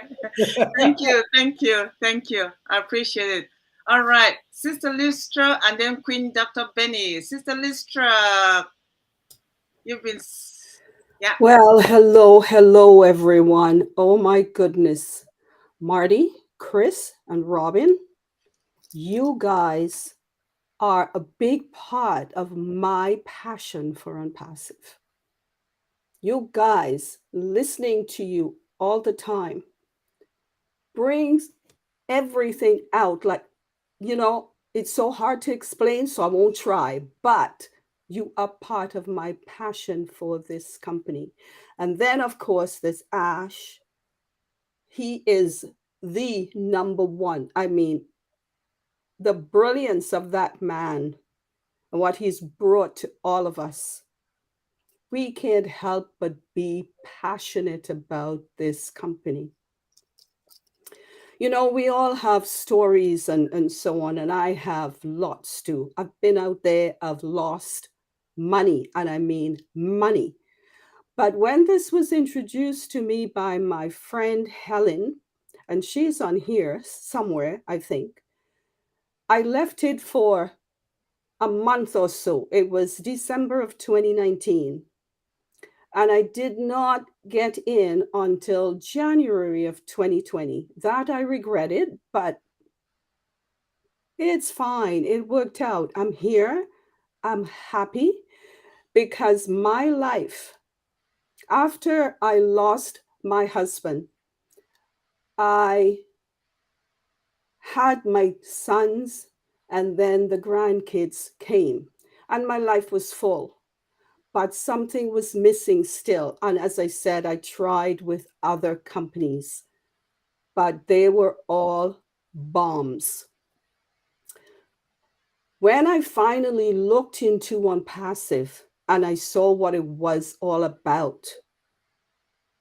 Thank you. I appreciate it. All right. Sister Lystra and then Queen Dr. Benny. Sister Lystra, you've been... Yeah. Well, hello, everyone. Oh my goodness. Marty, Chris, and Robin, you guys are a big part of my passion for ONPASSIVE. You guys, listening to you all the time, brings everything out. Like, it's so hard to explain, so I won't try, but you are part of my passion for this company. And then, of course, there's Ash. He is the number one. I mean, the brilliance of that man and what he's brought to all of us. We can't help but be passionate about this company. We all have stories and so on, and I have lots too. I've been out there, I've lost money, and I mean money. But when this was introduced to me by my friend Helen, and she's on here somewhere, I think, I left it for a month or so. It was December of 2019. And I did not get in until January of 2020. That I regretted, but it's fine. It worked out. I'm here. I'm happy because my life, after I lost my husband, I had my sons, and then the grandkids came, and my life was full. But something was missing still. And as I said, I tried with other companies, but they were all bombs. When I finally looked into ONPASSIVE and I saw what it was all about,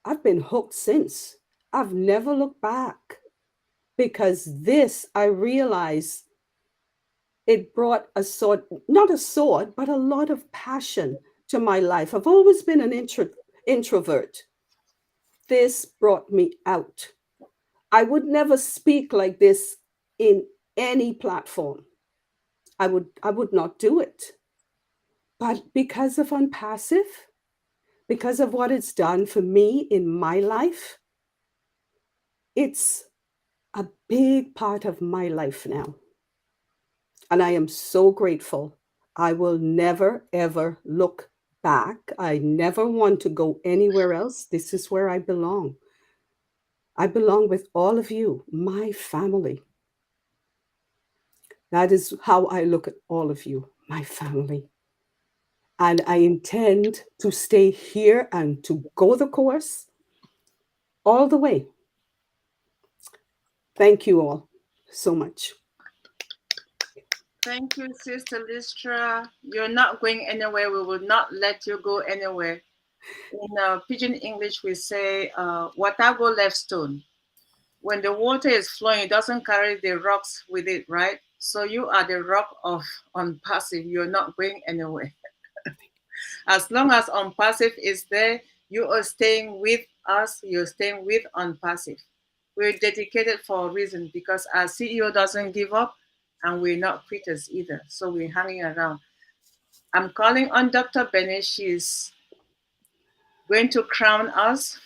I've been hooked since. I've never looked back, because this, I realized, it brought not a sword, but a lot of passion to my life. I've always been an introvert. This brought me out. I would never speak like this in any platform. I would not do it. But because of ONPASSIVE, because of what it's done for me in my life, it's a big part of my life now. And I am so grateful. I will never, ever look back. I never want to go anywhere else. This is where I belong. I belong with all of you, my family. That is how I look at all of you, my family. And I intend to stay here and to go the course all the way. Thank you all so much. Thank you, Sister Lystra. You're not going anywhere. We will not let you go anywhere. In Pidgin English, we say, "Watago left stone." When the water is flowing, it doesn't carry the rocks with it, right? So you are the rock of ONPASSIVE. You're not going anywhere. As long as ONPASSIVE is there, you are staying with us. You're staying with ONPASSIVE. We're dedicated for a reason because our CEO doesn't give up and we're not quitters either. So we're hanging around. I'm calling on Dr. Benny. She's going to crown us.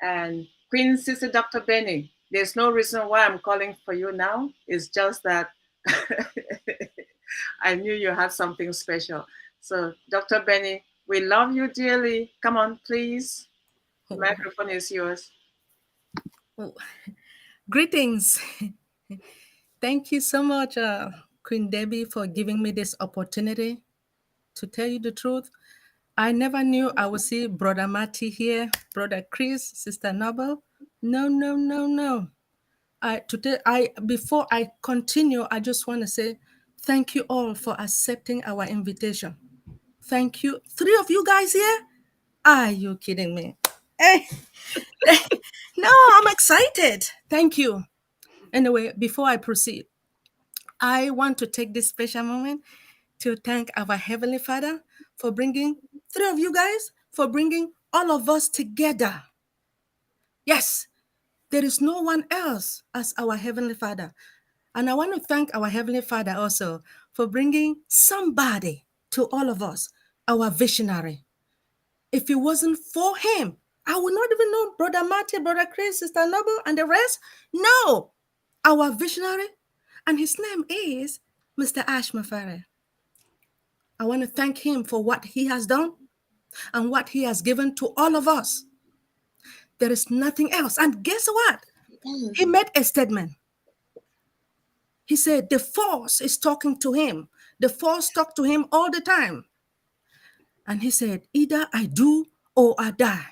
And Queen Sister Dr. Benny, there's no reason why I'm calling for you now. It's just that I knew you had something special. So, Dr. Benny, we love you dearly. Come on, please. The microphone is yours. Oh, greetings. Thank you so much, Queen Debbie, for giving me this opportunity. To tell you the truth, I never knew I would see Brother Matty here, Brother Chris, Sister Noble. No. Before I continue, I just want to say thank you all for accepting our invitation. Thank you. 3 of you guys here? Are you kidding me? No, I'm excited. Thank you. Anyway, before I proceed, I want to take this special moment to thank our Heavenly Father for bringing 3 of you guys, for bringing all of us together. Yes, there is no one else as our Heavenly Father. And I want to thank our Heavenly Father also for bringing somebody to all of us, our visionary. If it wasn't for him, I would not even know Brother Marty, Brother Chris, Sister Noble, and the rest. No, our visionary, and his name is Mr. Ash Mafare. I want to thank him for what he has done and what he has given to all of us. There is nothing else. And guess what? He made a statement. He said, the force is talking to him. The force talked to him all the time. And he said, either I do or I die.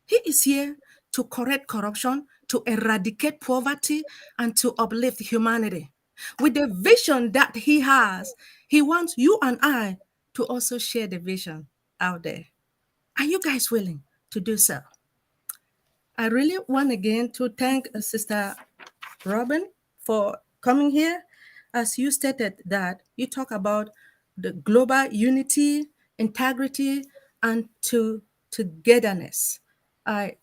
He is here to correct corruption, to eradicate poverty, and to uplift humanity. With the vision that he has, he wants you and I to also share the vision out there. Are you guys willing to do so? I really want again to thank Sister Robin for coming here. As you stated that you talk about the global unity, integrity, and togetherness. I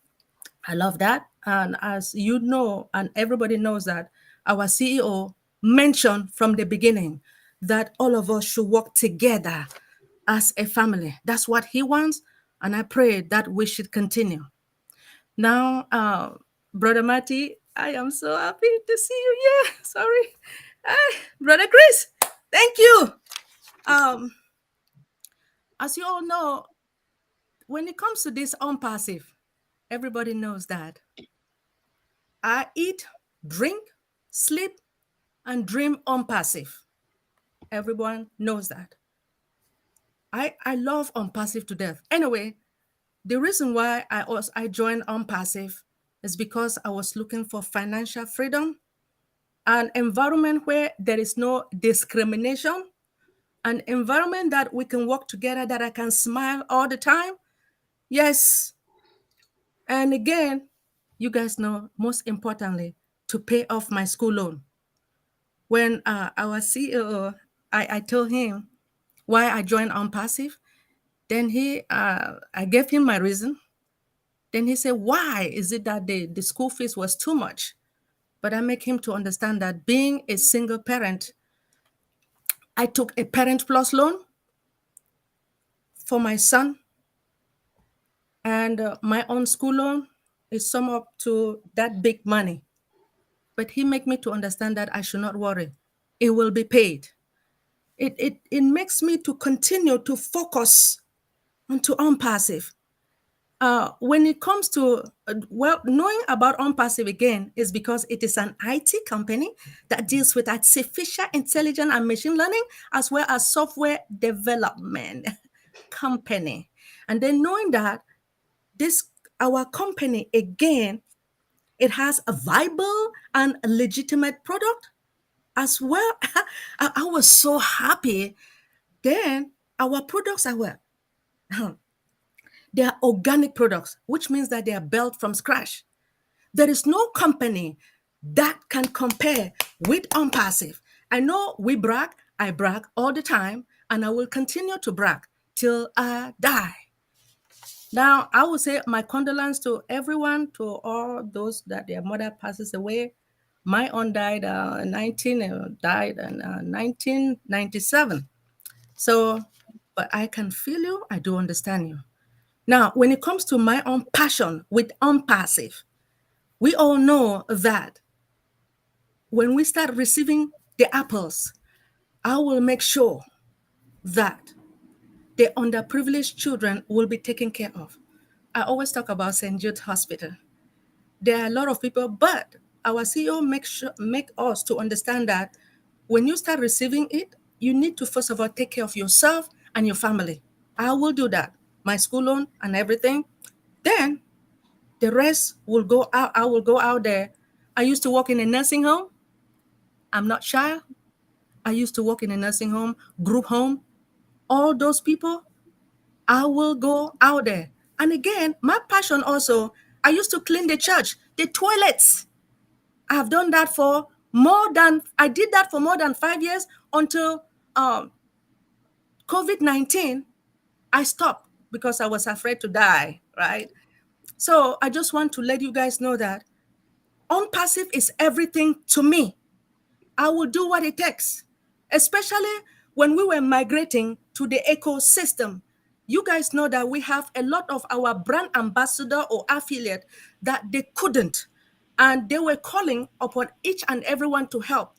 love that. And as you know, and everybody knows that our CEO mentioned from the beginning that all of us should work together as a family. That's what he wants. And I pray that we should continue. Now, Brother Matty, I am so happy to see you here. Sorry. Brother Chris, thank you. As you all know, when it comes to this ONPASSIVE, everybody knows that I eat, drink, sleep, and dream ONPASSIVE. Everyone knows that. I love ONPASSIVE to death. Anyway, the reason why I joined ONPASSIVE is because I was looking for financial freedom, an environment where there is no discrimination, an environment that we can work together, that I can smile all the time. Yes. And again, you guys know, most importantly, to pay off my school loan. When our CEO, I told him why I joined ONPASSIVE, then I gave him my reason. Then he said, why is it that the school fees was too much? But I make him to understand that being a single parent, I took a Parent Plus loan for my son, and my own school loan is sum up to that big money. But he make me to understand that I should not worry. It will be paid. It makes me to continue to focus onto ONPASSIVE. When it comes to, knowing about ONPASSIVE again is because it is an IT company that deals with artificial intelligence and machine learning, as well as software development company. And then knowing that our company, again, it has a viable and a legitimate product as well. I was so happy. Then our products are what? They are organic products, which means that they are built from scratch. There is no company that can compare with ONPASSIVE. I know we brag. I brag all the time, and I will continue to brag till I die. Now, I will say my condolence to everyone, to all those that their mother passes away. My own died died in 1997. So, but I can feel you. I do understand you. Now, when it comes to my own passion with ONPASSIVE, we all know that when we start receiving the apples, I will make sure that the underprivileged children will be taken care of. I always talk about St. Jude Hospital. There are a lot of people, but our CEO make us to understand that when you start receiving it, you need to first of all take care of yourself and your family. I will do that, my school loan and everything. Then the rest will go out. I will go out there. I used to work in a nursing home. I'm not shy. I used to work in a nursing home, group home. All those people, I will go out there. And again, my passion also, I used to clean the church, the toilets. I have done that for I did that for more than 5 years until COVID-19. I stopped because I was afraid to die, right? So I just want to let you guys know that ONPASSIVE is everything to me. I will do what it takes, especially when we were migrating to the ecosystem. You guys know that we have a lot of our brand ambassador or affiliate that they couldn't, and they were calling upon each and everyone to help.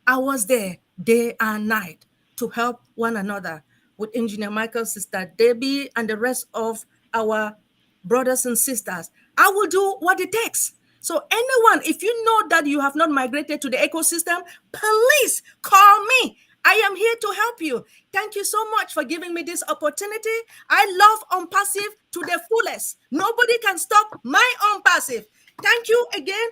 I was there day and night to help one another with Engineer Michael, Sister Debbie, and the rest of our brothers and sisters. I will do what it takes. So anyone, if you know that you have not migrated to the ecosystem, please call me. I am here to help you. Thank you so much for giving me this opportunity. I love ONPASSIVE to the fullest. Nobody can stop my ONPASSIVE. Thank you again.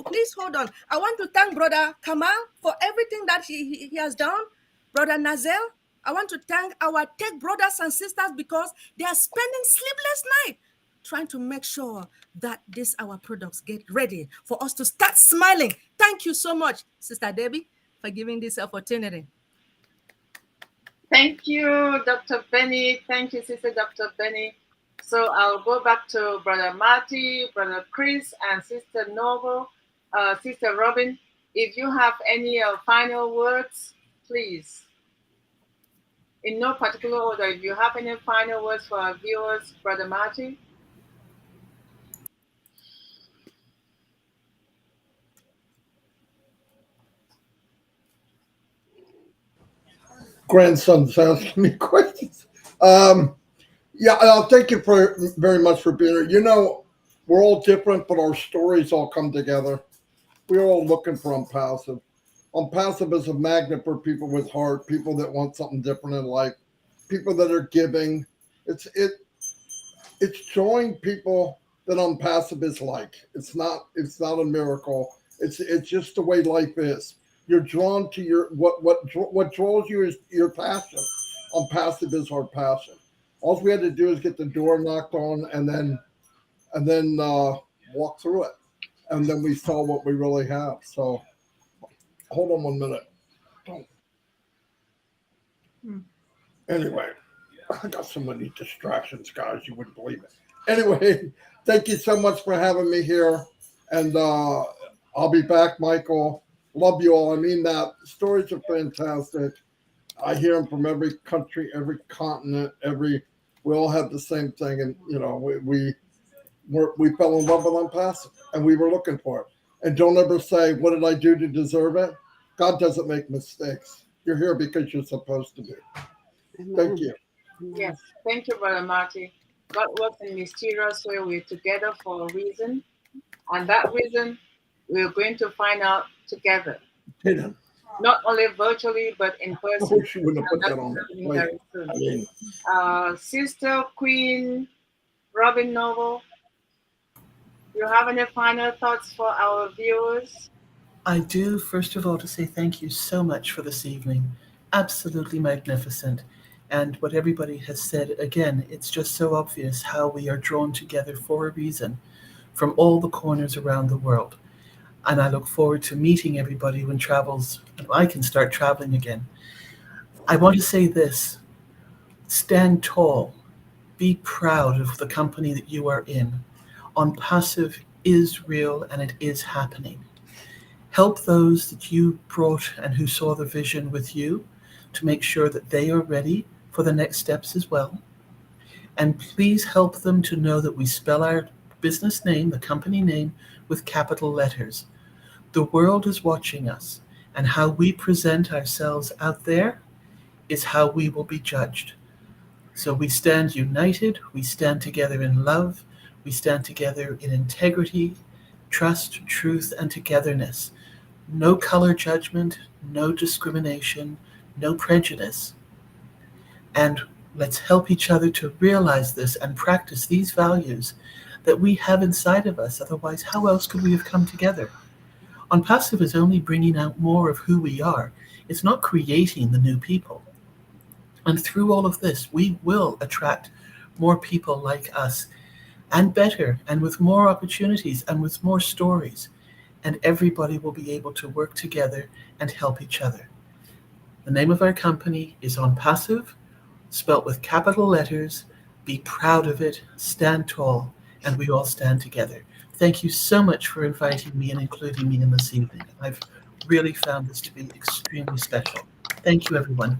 Please hold on. I want to thank Brother Kamal for everything that he has done. Brother Nazel, I want to thank our tech brothers and sisters because they are spending sleepless night trying to make sure that our products get ready for us to start smiling. Thank you so much, Sister Debbie, for giving this opportunity. Thank you, Dr. Benny. Thank you, Sister Dr. Benny. So I'll go back to Brother Marty, Brother Chris, and Sister Noble, Sister Robin. If you have any final words, please. In no particular order, if you have any final words for our viewers, Brother Marty. Grandson's asking me questions. Thank you very much for being here. You know, we're all different, but our stories all come together. We're all looking for ONPASSIVE. ONPASSIVE is a magnet for people with heart, people that want something different in life, people that are giving. It's showing people that ONPASSIVE is like. It's not a miracle. It's just the way life is. You're drawn to what draws you is your passion. ONPASSIVE is our passion. All we had to do is get the door knocked on and then walk through it. And then we saw what we really have. So hold on 1 minute. Anyway, I got so many distractions, guys. You wouldn't believe it. Anyway, thank you so much for having me here. And I'll be back, Michael. Love you all. I mean that. Stories are fantastic. I hear them from every country, every continent, we all have the same thing. And, you know, we fell in love with ONPASSIVE and we were looking for it. And don't ever say, what did I do to deserve it? God doesn't make mistakes. You're here because you're supposed to be. Amen. Thank you. Yes, thank you, Brother Marty. God works in mysterious way. We're together for a reason. And that reason we're going to find out together. Not only virtually, but in person. I wish you wouldn't have put that on. Very soon. Sister Queen Robin Noble, you have any final thoughts for our viewers? I do, first of all, to say thank you so much for this evening. Absolutely magnificent. And what everybody has said, again, it's just so obvious how we are drawn together for a reason from all the corners around the world. And I look forward to meeting everybody when travels and I can start traveling again. I want to say this: stand tall, be proud of the company that you are in. ONPASSIVE is real and it is happening. Help those that you brought and who saw the vision with you to make sure that they are ready for the next steps as well. And please help them to know that we spell our business name, the company name, with capital letters. The world is watching us, and how we present ourselves out there is how we will be judged. So we stand united, we stand together in love, we stand together in integrity, trust, truth, and togetherness. No color judgment, no discrimination, no prejudice. And let's help each other to realize this and practice these values that we have inside of us. Otherwise, how else could we have come together? ONPASSIVE is only bringing out more of who we are. It's not creating the new people. And through all of this, we will attract more people like us, and better, and with more opportunities, and with more stories. And everybody will be able to work together and help each other. The name of our company is ONPASSIVE, spelt with capital letters. Be proud of it, stand tall, and we all stand together. Thank you so much for inviting me and including me in this evening. I've really found this to be extremely special. Thank you, everyone.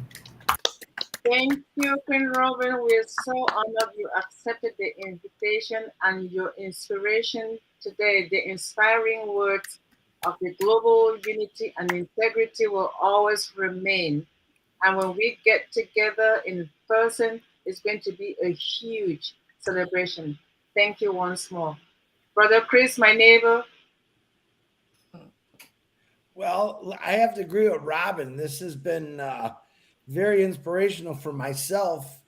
Thank you, Queen Robin. We're so honored you accepted the invitation and your inspiration today. The inspiring words of the global unity and integrity will always remain. And when we get together in person, it's going to be a huge celebration. Thank you once more. Brother Chris, my neighbor. Well, I have to agree with Robin. This has been very inspirational for myself,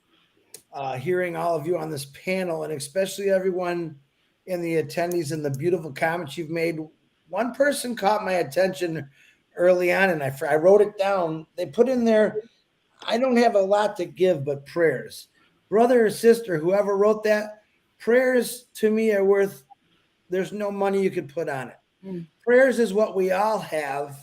hearing all of you on this panel, and especially everyone in the attendees and the beautiful comments you've made. One person caught my attention early on, and I wrote it down. They put in there, I don't have a lot to give but prayers. Brother or sister, whoever wrote that, prayers to me are worth, there's no money you could put on it. Prayers is what we all have.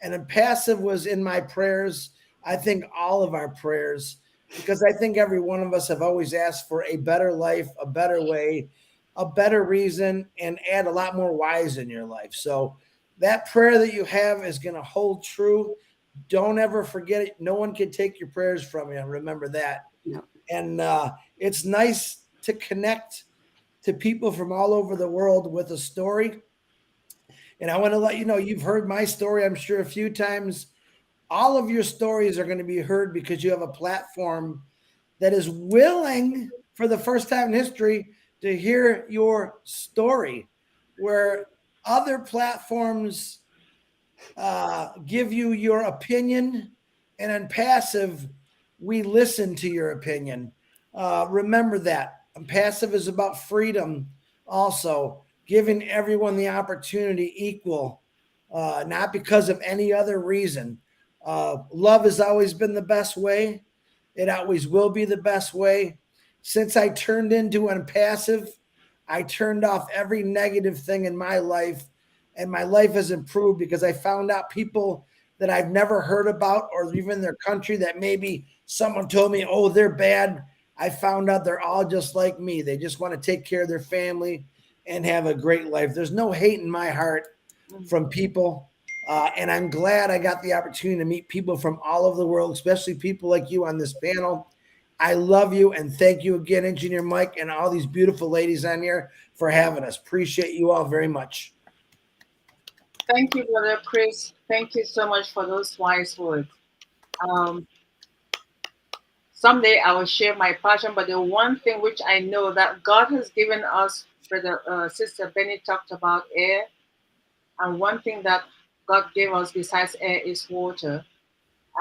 And ONPASSIVE was in my prayers. I think all of our prayers, because I think every one of us have always asked for a better life, a better way, a better reason, and add a lot more whys in your life. So that prayer that you have is going to hold true. Don't ever forget it. No one can take your prayers from you. Remember that. Yeah. And it's nice to connect to people from all over the world with a story. And I want to let you know, you've heard my story, I'm sure, a few times. All of your stories are going to be heard because you have a platform that is willing, for the first time in history, to hear your story, where other platforms give you your opinion, and ONPASSIVE, we listen to your opinion. Remember that. ONPASSIVE is about freedom also, giving everyone the opportunity equal, not because of any other reason. Love has always been the best way. It always will be the best way. Since I turned into ONPASSIVE, I turned off every negative thing in my life, and my life has improved because I found out people that I've never heard about, or even their country that maybe someone told me, oh, they're bad. I found out they're all just like me. They just want to take care of their family and have a great life. There's no hate in my heart from people. And I'm glad I got the opportunity to meet people from all over the world, especially people like you on this panel. I love you, and thank you again, Engineer Mike, and all these beautiful ladies on here for having us. Appreciate you all very much. Thank you, Brother Chris. Thank you so much for those wise words. Someday I will share my passion, but the one thing which I know that God has given us, Brother Sister Benny talked about air, and one thing that God gave us besides air is water.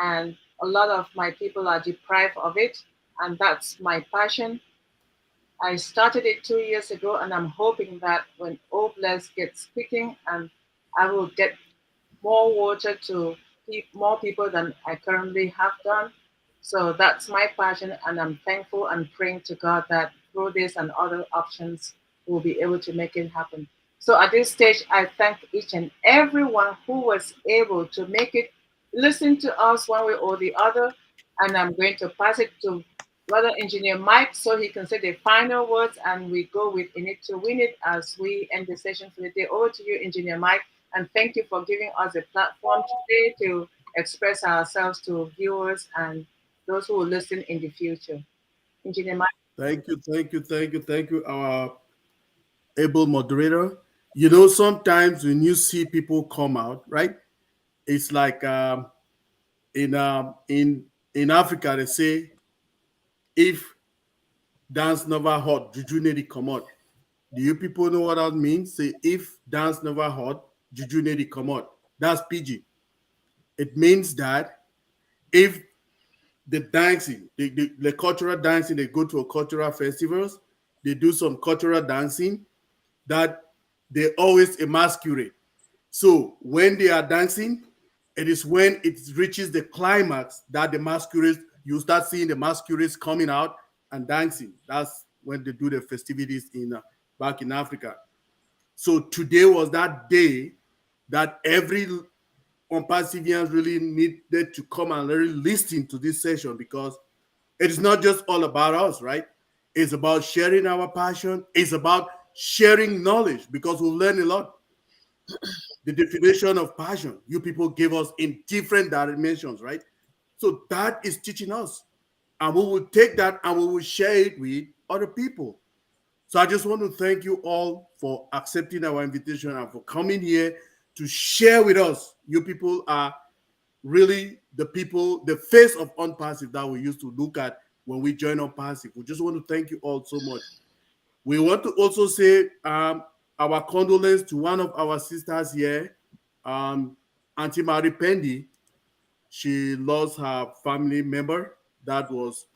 And a lot of my people are deprived of it, and that's my passion. I started it 2 years ago, and I'm hoping that when OBLESS gets speaking, and I will get more water to more people than I currently have done. So that's my passion, and I'm thankful and praying to God that through this and other options, we'll be able to make it happen. So at this stage, I thank each and everyone who was able to make it, listen to us one way or the other. And I'm going to pass it to Brother Engineer Mike so he can say the final words, and we go with In It to Win It as we end the session for the day. Over to you, Engineer Mike, and thank you for giving us a platform today to express ourselves to viewers and those who will listen in the future. Engineer Mike. Thank you, thank you, thank you, thank you, our able moderator. You know, sometimes when you see people come out, right? It's like in in Africa they say, if dance never hot, juju need come out. Do you people know what that means? Say, if dance never hot, juju need come out. That's PG. It means that if the dancing, the cultural dancing, they go to a cultural festivals, they do some cultural dancing, that they always emasculate. So when they are dancing, it is when it reaches the climax that the masquerades, you start seeing the masquerades coming out and dancing. That's when they do the festivities in back in Africa. So today was that day that every ONPASSIVians really needed to come and really listen to this session, because it is not just all about us, right? It's about sharing our passion. It's about sharing knowledge, because we've learned a lot. The definition of passion you people gave us in different dimensions, right? So that is teaching us. And we will take that and we will share it with other people. So I just want to thank you all for accepting our invitation and for coming here to share with us. You people are really the people, the face of ONPASSIVE that we used to look at when we joined ONPASSIVE. We just want to thank you all so much. We want to also say our condolence to one of our sisters here, Auntie Marie Pendy. She lost her family member that was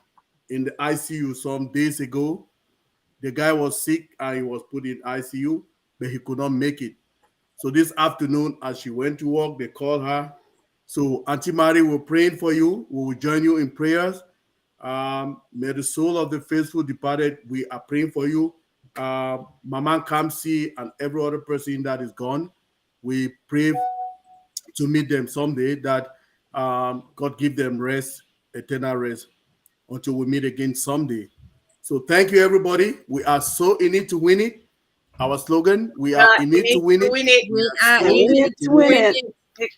in the ICU some days ago. The guy was sick and he was put in ICU, but he could not make it. So this afternoon, as she went to work, they called her. So Auntie Marie, we're praying for you. We will join you in prayers. May the soul of the faithful departed, we are praying for you. Mama Kamsi and every other person that is gone, we pray to meet them someday, that God give them rest, eternal rest, until we meet again someday. So thank you, everybody. We are so in it to win it. Our slogan, we are in it to win it. Win it. We are So in In it it to to win win it. it.